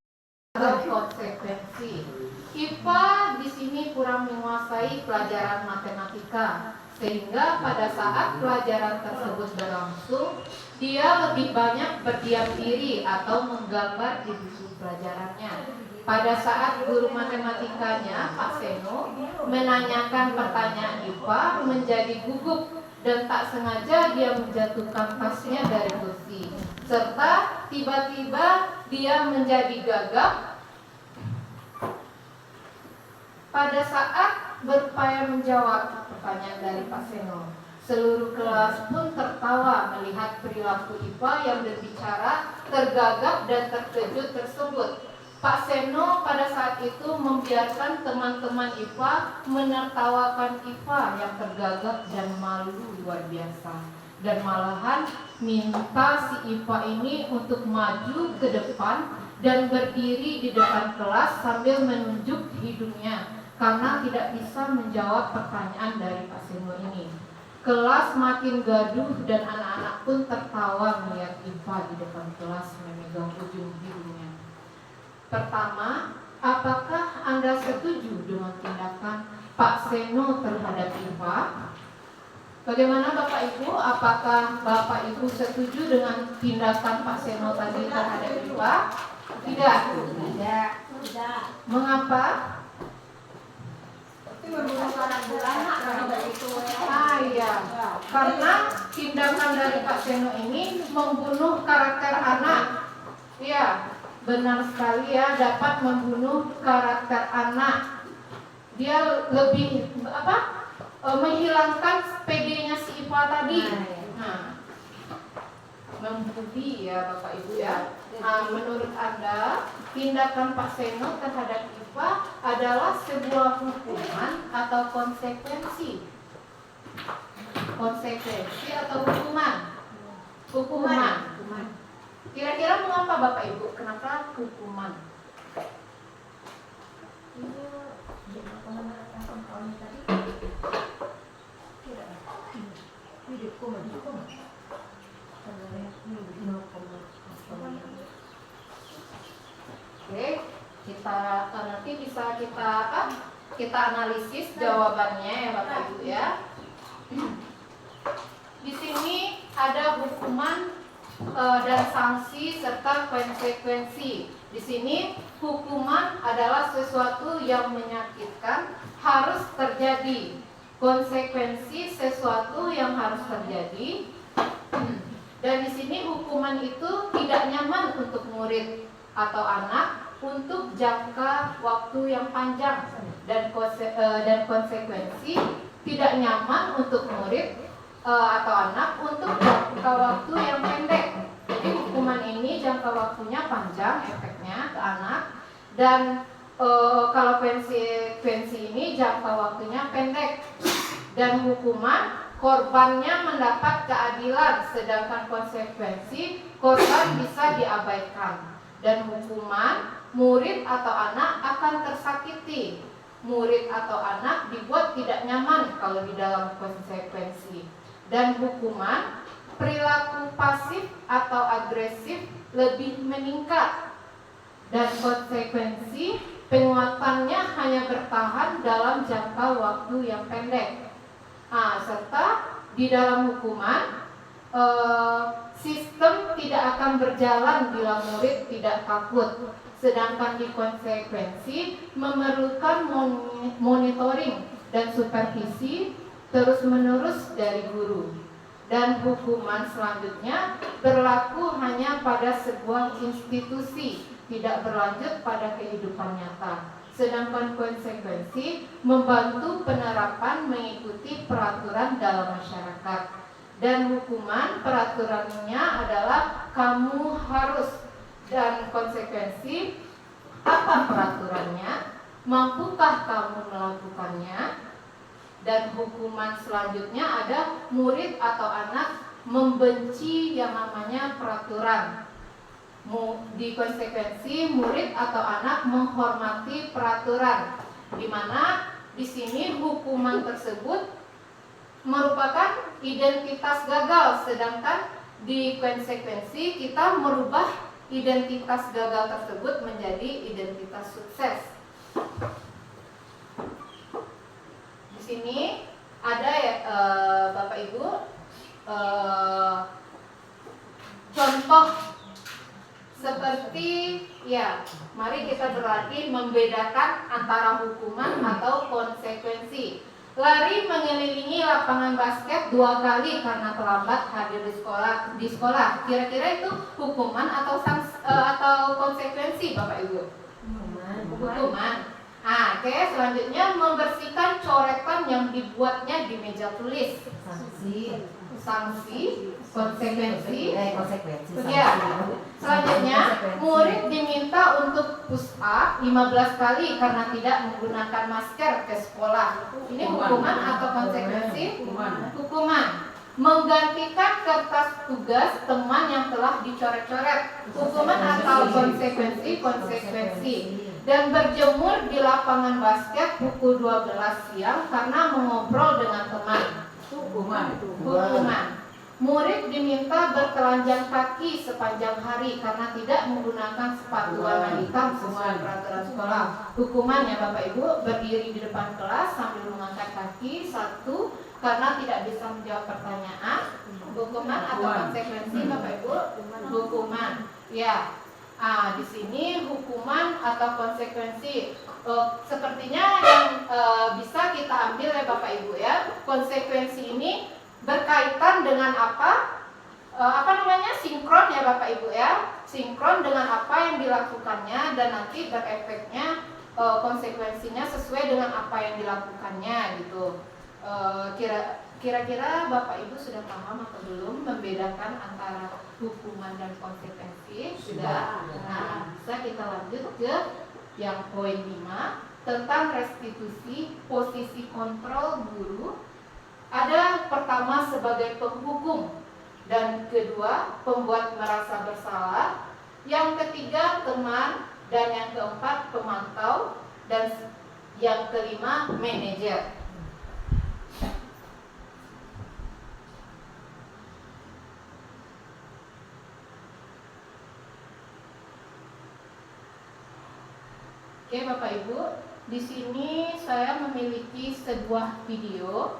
Konsekuensi IPA di sini kurang menguasai pelajaran matematika, sehingga pada saat pelajaran tersebut berlangsung dia lebih banyak berdiam diri atau menggambar di buku pelajarannya. Pada saat guru matematikanya, Pak Seno, menanyakan pertanyaan IPA menjadi gugup dan tak sengaja dia menjatuhkan tasnya dari kursi. Serta tiba-tiba dia menjadi gagap pada saat berupaya menjawab pertanyaan dari Pak Seno. Seluruh kelas pun tertawa melihat perilaku IPA yang berbicara tergagap dan terkejut tersebut. Pak Seno pada saat itu membiarkan teman-teman IPA menertawakan IPA yang tergagap dan malu luar biasa, dan malahan minta si IPA ini untuk maju ke depan dan berdiri di depan kelas sambil menunjuk hidungnya karena tidak bisa menjawab pertanyaan dari Pak Seno ini. Kelas makin gaduh dan anak-anak pun tertawa melihat IPA di depan kelas memegang ujung hidungnya. Pertama, apakah Anda setuju dengan tindakan Pak Seno terhadap IPA? Bagaimana Bapak Ibu? Apakah Bapak Ibu setuju dengan tindakan Pak Seno tadi terhadap IPA? Tidak. Tidak. Mengapa? Itu membunuh karakter anak kalau begitu ya. Iya, karena tindakan dari Pak Seno ini membunuh karakter anak. Iya, benar sekali ya, dapat membunuh karakter anak. Dia lebih menghilangkan PD-nya si IPA tadi. Nah, membuli ya Bapak Ibu ya. Nah, menurut Anda tindakan Pak Seno terhadap IPA adalah sebuah hukuman atau konsekuensi? Konsekuensi atau hukuman? Hukuman. Kira-kira mengapa Bapak Ibu? Kenapa hukuman? Oke, kita nanti bisa kita analisis jawabannya ya Bapak Ibu ya. Di sini ada hukuman dan sanksi serta konsekuensi. Di sini hukuman adalah sesuatu yang menyakitkan harus terjadi. Konsekuensi sesuatu yang harus terjadi. Dan di sini hukuman itu tidak nyaman untuk murid atau anak untuk jangka waktu yang panjang, dan konsekuensi tidak nyaman untuk murid atau anak untuk jangka waktu yang pendek. Jadi hukuman ini jangka waktunya panjang efeknya ke anak, dan kalau konsekuensi ini jangka waktunya pendek. Dan hukuman korbannya mendapat keadilan, sedangkan konsekuensi korban bisa diabaikan. Dan hukuman murid atau anak akan tersakiti. Murid atau anak dibuat tidak nyaman kalau di dalam konsekuensi. Dan hukuman perilaku pasif atau agresif lebih meningkat. Dan konsekuensi penguatannya hanya bertahan dalam jangka waktu yang pendek. Serta di dalam hukuman sistem tidak akan berjalan bila murid tidak takut. Sedangkan di konsekuensi memerlukan monitoring dan supervisi terus-menerus dari guru. Dan hukuman selanjutnya berlaku hanya pada sebuah institusi, tidak berlanjut pada kehidupan nyata. Sedangkan konsekuensi membantu penerapan mengikuti peraturan dalam masyarakat. Dan hukuman peraturannya adalah kamu harus, dan konsekuensi apa peraturannya, mampukah kamu melakukannya. Dan hukuman selanjutnya ada murid atau anak membenci yang namanya peraturan. Di konsekuensi murid atau anak menghormati peraturan, di mana di sini hukuman tersebut merupakan identitas gagal, sedangkan di konsekuensi kita merubah identitas gagal tersebut menjadi identitas sukses. Di sini ada ya Bapak Ibu contoh seperti ya, mari kita berlatih membedakan antara hukuman atau konsekuensi. Lari mengelilingi lapangan basket 2 kali karena terlambat hadir di sekolah. Kira-kira itu hukuman atau konsekuensi Bapak Ibu? Hukuman. Oke, selanjutnya membersihkan coretan yang dibuatnya di meja tulis. Sanksi, konsekuensi. Ya. Selanjutnya, murid diminta untuk push up 15 kali karena tidak menggunakan masker ke sekolah. Ini hukuman atau konsekuensi? Hukuman. Menggantikan kertas tugas teman yang telah dicoret-coret. Hukuman atau konsekuensi? Konsekuensi. Dan berjemur di lapangan basket pukul 12 siang karena mengobrol dengan teman. Hukuman. Murid diminta bertelanjang kaki sepanjang hari karena tidak menggunakan sepatu warna hitam sesuai peraturan sekolah. Hukuman ya Bapak Ibu, berdiri di depan kelas sambil mengangkat kaki 1, karena tidak bisa menjawab pertanyaan. Hukuman atau konsekuensi, Bapak Ibu? Hukuman. Ya. Di sini hukuman atau konsekuensi. Sepertinya yang bisa kita ambil ya Bapak Ibu ya. Konsekuensi ini berkaitan dengan apa? Sinkron ya Bapak Ibu ya. Sinkron dengan apa yang dilakukannya dan nanti berefeknya konsekuensinya sesuai dengan apa yang dilakukannya gitu. Kira-kira Bapak Ibu sudah paham atau belum membedakan antara hukuman dan konsekuensi? Sudah. Nah, bisa kita lanjut ke yang poin 5 tentang restitusi posisi kontrol guru. Ada pertama sebagai penghukum, dan kedua pembuat merasa bersalah, yang ketiga teman, dan yang keempat pemantau, dan yang kelima manajer. Oke Bapak Ibu, di sini saya memiliki sebuah video.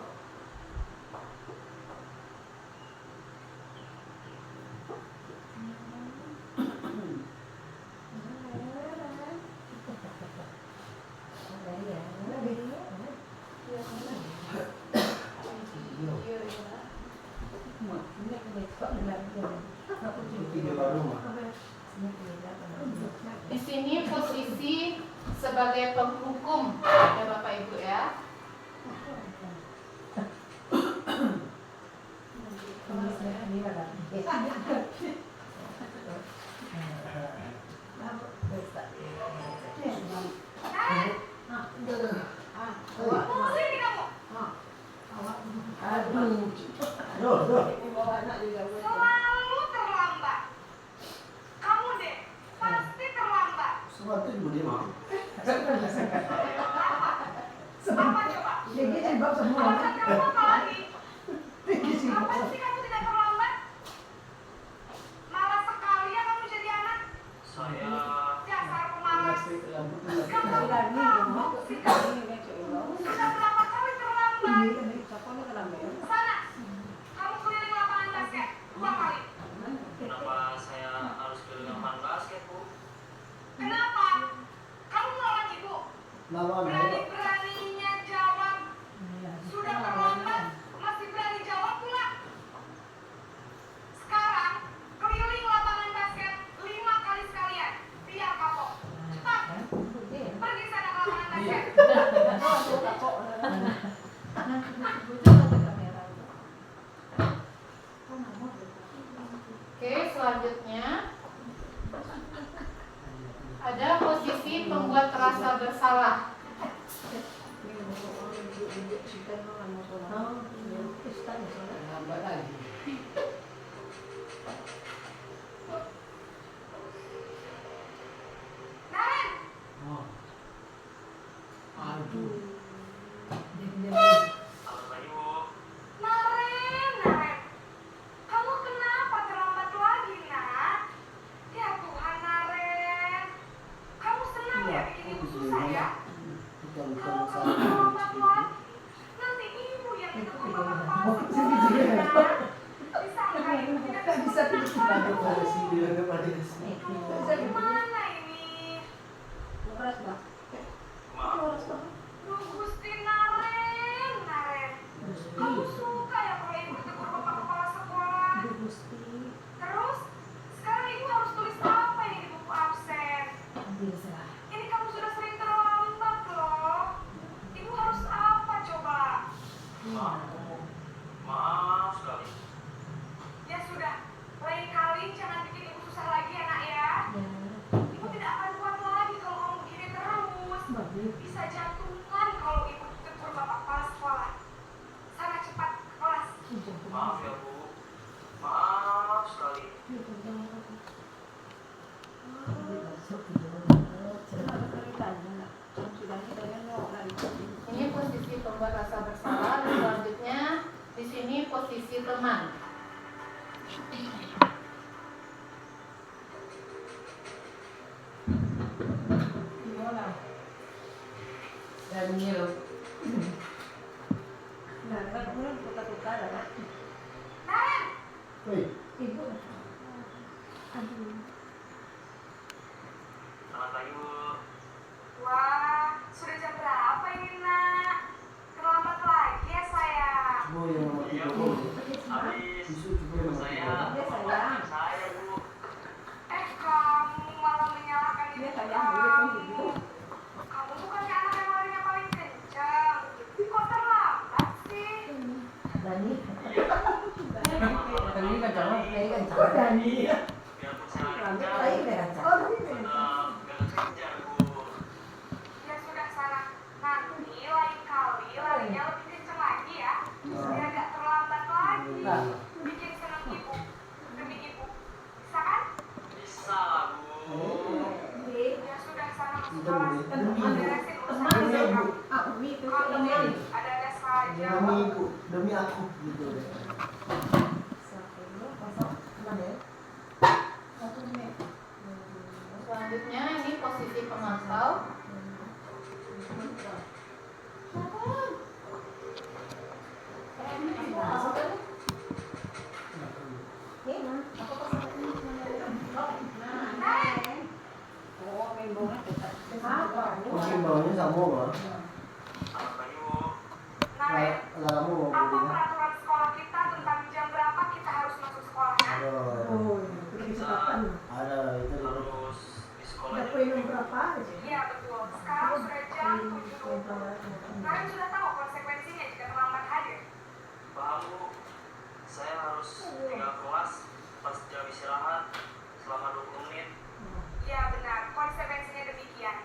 Di sini posisi sebagai penghukum ya Bapak Ibu ya. Selalu terlambat. Kamu deh, pasti terlambat. Suatu ibu dia mau. Apa coba? Alasan kamu apa lagi? Kapan sih kamu tidak terlambat? Malas sekali ya kamu jadi anak. Saya Dasar pemalas. Kamu sikap. Sudah berapa kali terlambat? Sana, kamu keliling lapangan basket 2 kali. kenapa saya harus ke lapangan basket, Bu? Kenapa? Kamu melawan ibu. Lawan Berani-beraninya jawab. Sudah terlambat, masih berani jawab pula. Sekarang, keliling lapangan basket 5 kali sekalian. Biar kapok. Cepat. Pergi sana ke lapangan basket. Oke, selanjutnya ada posisi pembuat rasa bersalah. Naren, Halo lagi, Bu. Naren. Kamu kenapa terlambat lagi, nak? Ya Tuhan, Naren. Kamu senang ya bikin ibu susah ya? Kalau kamu terlambat lagi, nanti ibu yang ditegur bapak kepala sekolah. Disangka ibu tidak bisa gimana ini? Maaf, Duh, Gusti Naren. Kamu suka ya kalau ibu ditegur bapak kepala sekolah? Terus, sekarang ibu harus tulis apa ini di buku absen? Ini kamu sudah sering terlambat loh. Ibu harus apa coba? maaf sekali. Ya sudah, lain kali jangan bikin ibu susah lagi ya nak ya. Ibu tidak akan kuat lagi kalau kamu begini terus. Bisa jantungan kalau ibu ditegur bapak kepala sekolah. Sana cepat ke kelas. Maaf ya, Bu. Maaf sekali. Ini posisi pembuat rasa bersalah. Dan selanjutnya di sini posisi teman. Daniel. Naren, Woi, Selamat pagi, Bu. wah, sudah jam berapa ini nak? Terlambat lagi ya sayang. semua yang mau Iya, tidur Bu. dulu. Habis Isu juga yang mau saya tidur. saya, Bu. Kamu malah menyalahkan ibu kamu. Kamu bukannya anak yang larinya paling kencang. Kok terlambat sih? Tadi kan jangan. Iya. Biarpun saya kencang, tetap gak kejar, Bu. Ya sudah sana. Nanti lain kali larinya lebih kencang lagi ya. Biar gak terlambat lagi. Bikin senang ibu. Demi ibu. Bisa kan? Bisa lah, Bu. Ya sudah sana masuk Udah, kelas. Bu. Beresin urusan kamu. Kamu ada saja. Demi aku gitu deh. Selanjutnya ini posisi pemantau. Mungkin bawahnya sama Bang. Selamat pagi, Bu. Naren, Kamu mau apa beli? peraturan sekolah kita tentang jam berapa kita harus masuk sekolahnya? Ada itu di Harus di sekolah jam Iya betul. Sekarang sudah jam 7.20. Naren sudah tahu konsekuensinya jika terlambat hadir. paham, Bu. Saya harus tinggal kelas pas jam istirahat selama 20 menit. Iya benar, konsekuensinya demikian.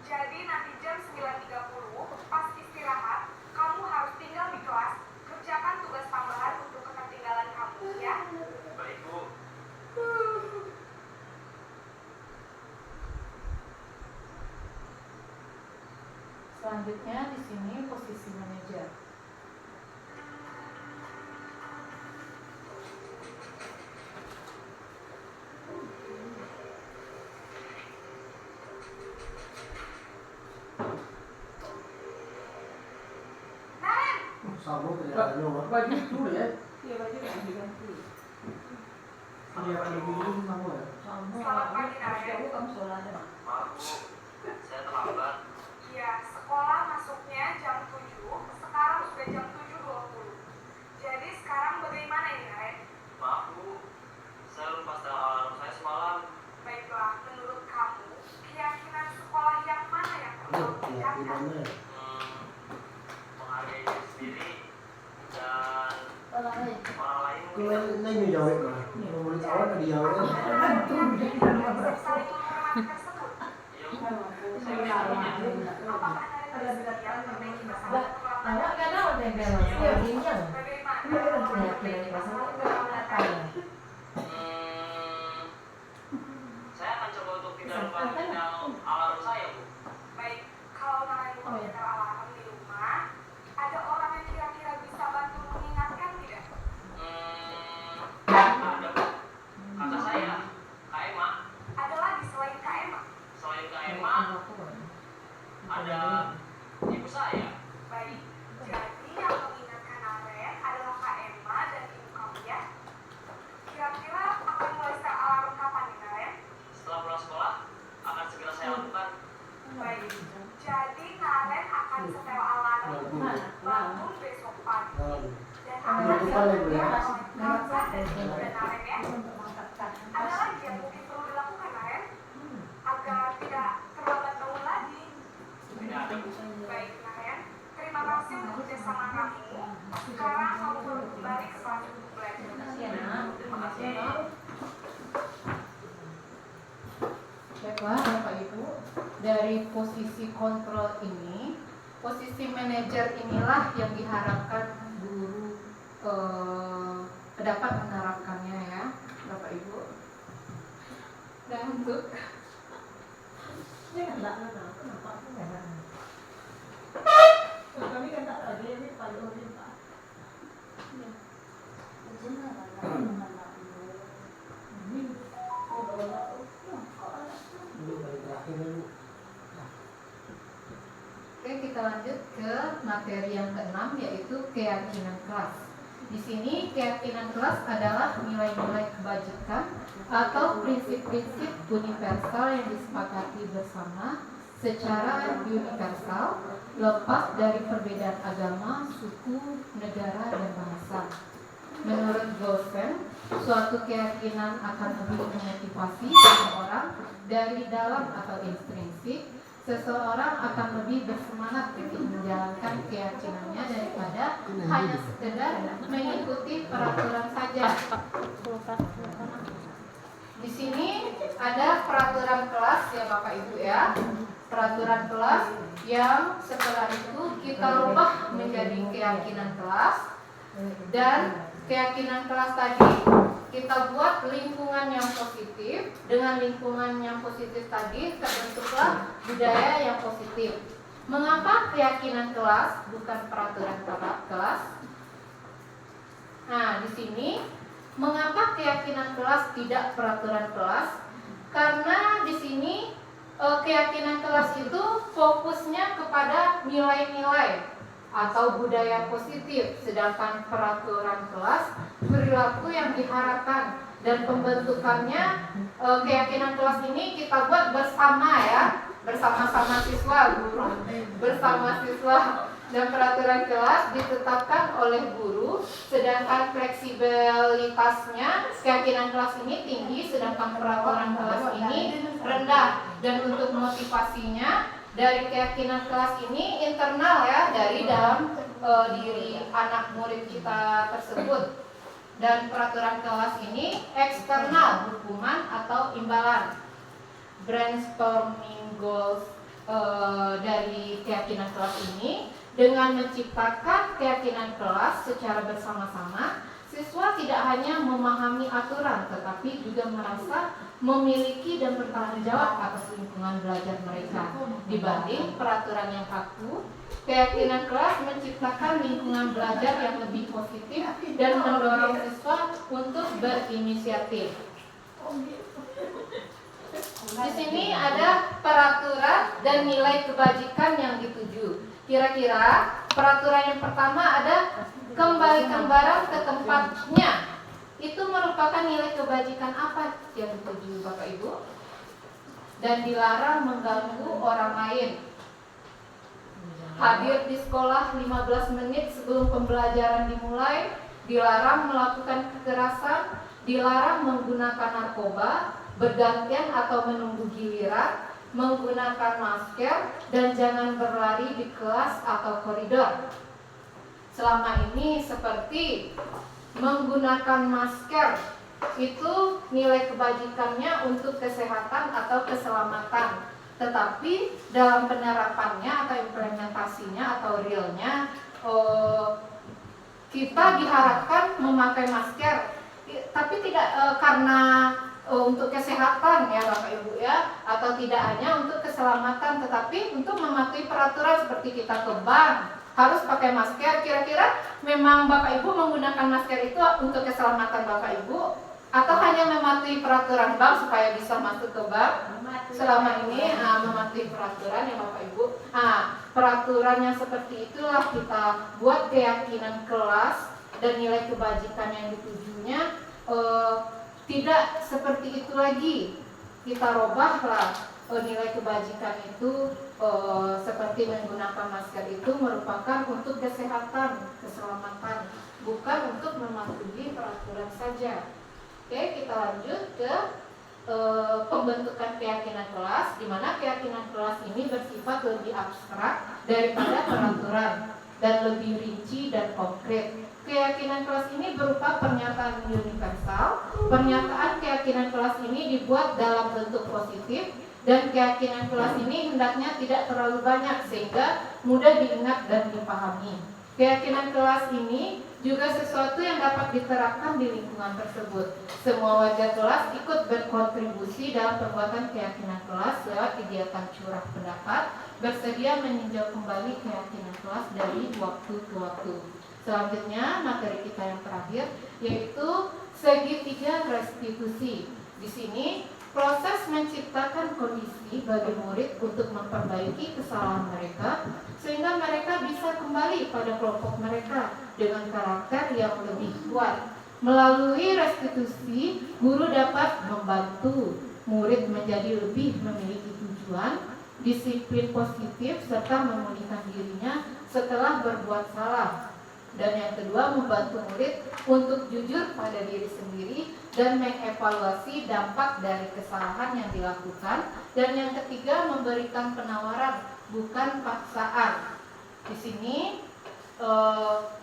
Jadi nanti jam 9.30 pas istirahat, kamu harus tinggal di kelas, kerjakan tugas tambahan untuk ketertinggalan kamu ya. Baik, Bu. Selanjutnya di sini posisi manajer. Naren, sama kelihatannya Bang. Baju dulu ya. selamat pagi Naren. Maaf, Bu. Saya terlambat. Iya, sekolah masuknya jam 7, sekarang sudah jam 7.20. Jadi sekarang bagaimana ini Naren? Maaf, Bu. Saya lupa setel alarm saya semalam. Baiklah, menurut kamu, keyakinan sekolah yang mana yang perlu ditingkatkan? Keyakinannya. Menghargai diri sendiri dan orang lain Kau mungkin. ini jawab Bang. Menurut awal tadi jawabnya. Saling menghormati tersebut. Iya, Bu. Saya punya. Apakah Naren bersedia memperbaiki masalah keterlambatan? Bagaimana? Saya akan coba untuk tidak lupa menyetel alarm saya, Bu. Baik, kalau Naren lupa menyetel alarm di rumah, ada orang yang kira-kira bisa bantu mengingatkan tidak? Ada, Bu. Kata saya, Kak Emma. Ada lagi selain Kak Emma? Selain Kak Emma, ada ibu saya. Baik, jadi yang mengingatkan Naren adalah Kak Emma dan ibu kamu ya. Kira-kira akan mulai setel alarm kapan nih Naren? Setelah pulang sekolah, akan segera saya lakukan. Baik, jadi Naren akan setel alarm bangun besok pagi dan akan dilakukan oleh Kamsa dan ibu dan Naren ya. Ada lagi yang mungkin perlu dilakukan Naren agar tidak terlambat bangun lagi. Tidak ada, Bu. Baik Naren, terima kasih untuk kerjasama kamu. Sekarang kamu perlu kembali ke kelas untuk belajar. Terima kasih. Baiklah Bapak Ibu, dari posisi kontrol ini, posisi manajer inilah yang diharapkan guru dapat menerapkannya ya Bapak Ibu. Dan untuk Ini paling terakhir dulu. Oke, kita lanjut ke materi yang keenam yaitu keyakinan kelas. Di sini keyakinan kelas adalah nilai-nilai kebajikan atau prinsip-prinsip universal yang disepakati bersama secara universal, lepas dari perbedaan agama, suku, negara, dan bahasa. Menurut Gosen, suatu keyakinan akan lebih memotivasi seseorang dari dalam atau intrinsik. Seseorang akan lebih bersemangat untuk menjalankan keyakinannya daripada hanya sekedar mengikuti peraturan saja. Di sini ada peraturan kelas ya Bapak Ibu ya. Peraturan kelas yang setelah itu kita rubah menjadi keyakinan kelas, dan keyakinan kelas tadi kita buat lingkungan yang positif. Dengan lingkungan yang positif tadi terbentuklah budaya yang positif. Mengapa keyakinan kelas bukan peraturan kelas? Nah, di sini mengapa keyakinan kelas tidak peraturan kelas? Karena di sini keyakinan kelas itu fokusnya kepada nilai-nilai atau budaya positif, sedangkan peraturan kelas perilaku yang diharapkan, dan pembentukannya keyakinan kelas ini kita buat bersama ya, bersama-sama siswa, guru bersama siswa, dan peraturan kelas ditetapkan oleh guru, sedangkan fleksibilitasnya keyakinan kelas ini tinggi, sedangkan peraturan kelas ini rendah. Dan untuk motivasinya dari keyakinan kelas ini internal ya, dari dalam diri anak murid kita tersebut. Dan peraturan kelas ini eksternal, hukuman atau imbalan. Brainstorming goals dari keyakinan kelas ini dengan menciptakan keyakinan kelas secara bersama-sama, siswa tidak hanya memahami aturan tetapi juga merasa memiliki dan bertanggung jawab atas lingkungan belajar mereka. Dibanding peraturan yang kaku, keyakinan kelas menciptakan lingkungan belajar yang lebih positif dan mendorong siswa untuk berinisiatif. Di sini ada peraturan dan nilai kebajikan yang dituju. Kira-kira peraturan yang pertama ada kembalikan barang ke tempatnya. Itu merupakan nilai kebajikan apa yang dituju Bapak Ibu? Dan dilarang mengganggu orang lain. Hadir di sekolah 15 menit sebelum pembelajaran dimulai, dilarang melakukan kekerasan, dilarang menggunakan narkoba, bergantian atau menunggu giliran, menggunakan masker, dan jangan berlari di kelas atau koridor. Selama ini seperti menggunakan masker itu nilai kebajikannya untuk kesehatan atau keselamatan, tetapi dalam penerapannya atau implementasinya atau realnya kita diharapkan memakai masker, tapi tidak karena untuk kesehatan ya Bapak Ibu ya, atau tidak hanya untuk keselamatan tetapi untuk mematuhi peraturan seperti kita ke bank harus pakai masker. Kira-kira memang Bapak Ibu menggunakan masker itu untuk keselamatan Bapak Ibu atau hanya mematuhi peraturan bank supaya bisa masuk ke bank? Selama ini mematuhi peraturan ya Bapak Ibu. Peraturan yang seperti itulah kita buat keyakinan kelas dan nilai kebajikan yang ditujunya tidak seperti itu lagi. Kita robahlah nilai kebajikan itu seperti menggunakan masker itu merupakan untuk kesehatan, keselamatan, bukan untuk mematuhi peraturan saja. Oke, kita lanjut ke pembentukan keyakinan kelas, di mana keyakinan kelas ini bersifat lebih abstrak daripada peraturan dan lebih rinci dan konkret. Keyakinan kelas ini berupa pernyataan universal. Pernyataan keyakinan kelas ini dibuat dalam bentuk positif, dan keyakinan kelas ini hendaknya tidak terlalu banyak sehingga mudah diingat dan dipahami. Keyakinan kelas ini juga sesuatu yang dapat diterapkan di lingkungan tersebut. Semua warga kelas ikut berkontribusi dalam pembuatan keyakinan kelas lewat kegiatan curah pendapat, bersedia meninjau kembali keyakinan kelas dari waktu ke waktu. Selanjutnya materi kita yang terakhir yaitu segitiga restitusi. Di sini proses menciptakan kondisi bagi murid untuk memperbaiki kesalahan mereka sehingga mereka bisa kembali pada kelompok mereka dengan karakter yang lebih kuat. Melalui restitusi, guru dapat membantu murid menjadi lebih memiliki tujuan, disiplin positif, serta memulihkan dirinya setelah berbuat salah. Dan yang kedua, membantu murid untuk jujur pada diri sendiri dan mengevaluasi dampak dari kesalahan yang dilakukan. Dan yang ketiga, memberikan penawaran, bukan paksaan. Di sini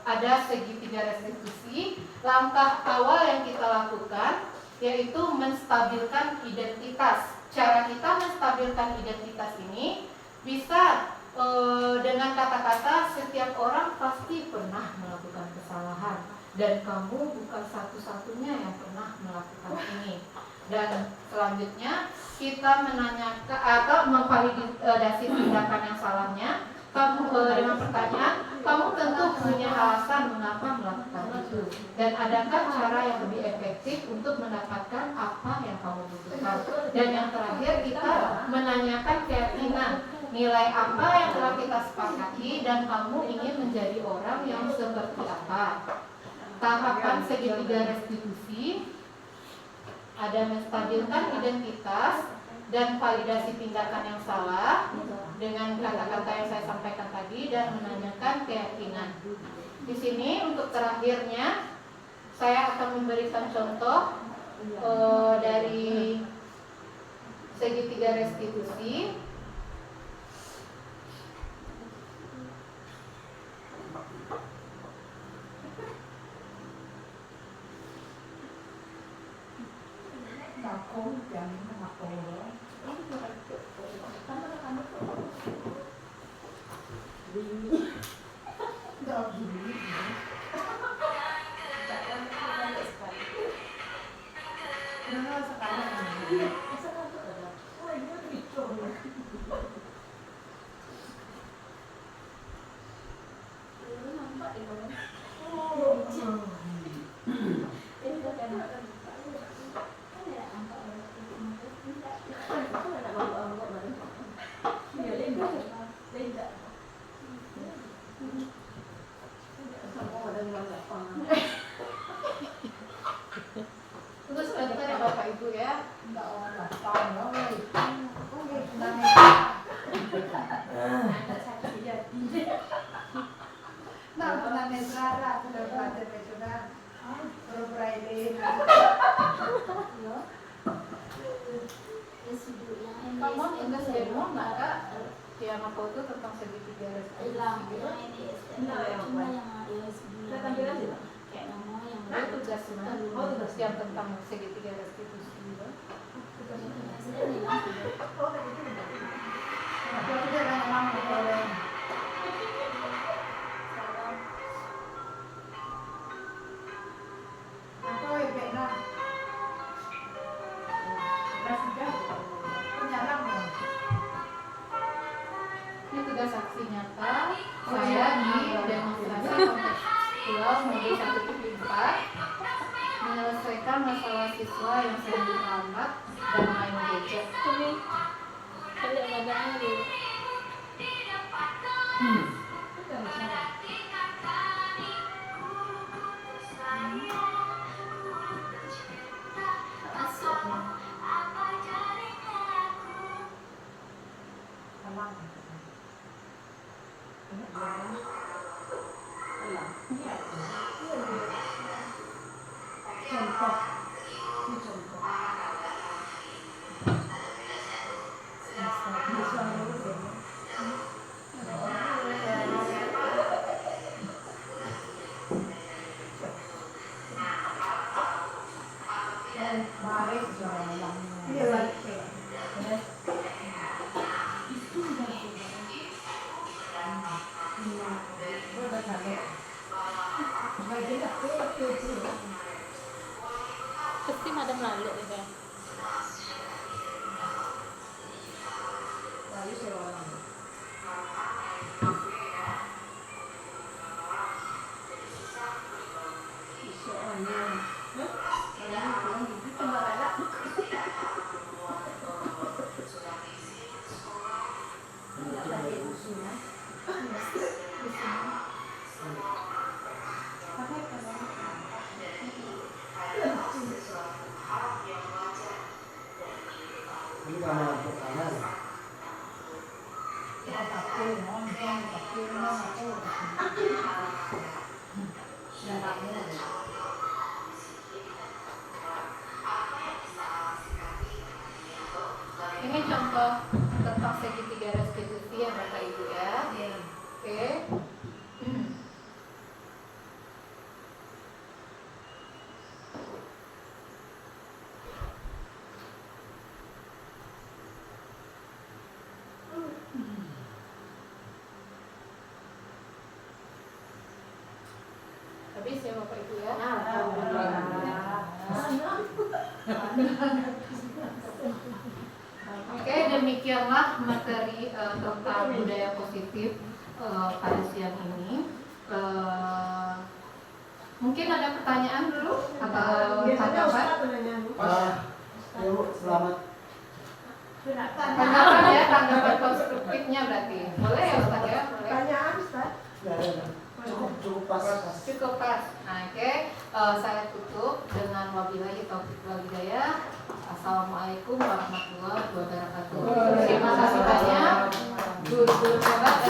ada segitiga restitusi. Langkah awal yang kita lakukan yaitu menstabilkan identitas. Cara kita menstabilkan identitas ini bisa dengan kata-kata setiap orang pasti pernah melakukan kesalahan dan kamu bukan satu-satunya yang pernah melakukan ini. Dan selanjutnya kita menanyakan atau memvalidasi tindakan yang salahnya. Kamu dengan pertanyaan, kamu tentu punya alasan mengapa melakukan itu, dan adakah cara yang lebih efektif untuk mendapatkan apa yang kamu butuhkan. Dan yang terakhir, kita menanyakan keyakinan, nilai apa yang telah kita sepakati dan kamu ingin menjadi orang yang seperti apa. Tahapan segitiga restitusi ada menstabilkan identitas dan validasi tindakan yang salah dengan kata-kata yang saya sampaikan tadi dan menanyakan keyakinan. Di sini untuk terakhirnya saya akan memberikan contoh dari segitiga restitusi. Tunggu sebentar ya Bapak Ibu ya. Kamu tugas demo nggak Kak? Tiama foto tentang segitiga restitusi. Tugas yang tentang segitiga restitusi. Ini tugas saksi nyata saya di demonstrasi kontekstual modul 1.4 menyelesaikan masalah siswa yang sering terlambat dan main gadget. Ini contoh tentang segitiga restitusi ya Bapak Ibu ya. Oke. Habis ya Bapak Ibu ya. Oke, demikianlah materi tentang budaya positif pada siang ini. Mungkin ada pertanyaan dulu atau tanggapan? Selamat. Tanggapan ya, tanggapan konstruktifnya berarti. Boleh ya Ustaz ya? Boleh. Pertanyaan Ustaz? Cukup pas. Cukup pas. Nah, oke. Saya tutup dengan wabillahi taufiq wal hidayah. Assalamualaikum warahmatullahi wabarakatuh. Terima kasih banyak guru-guru hebat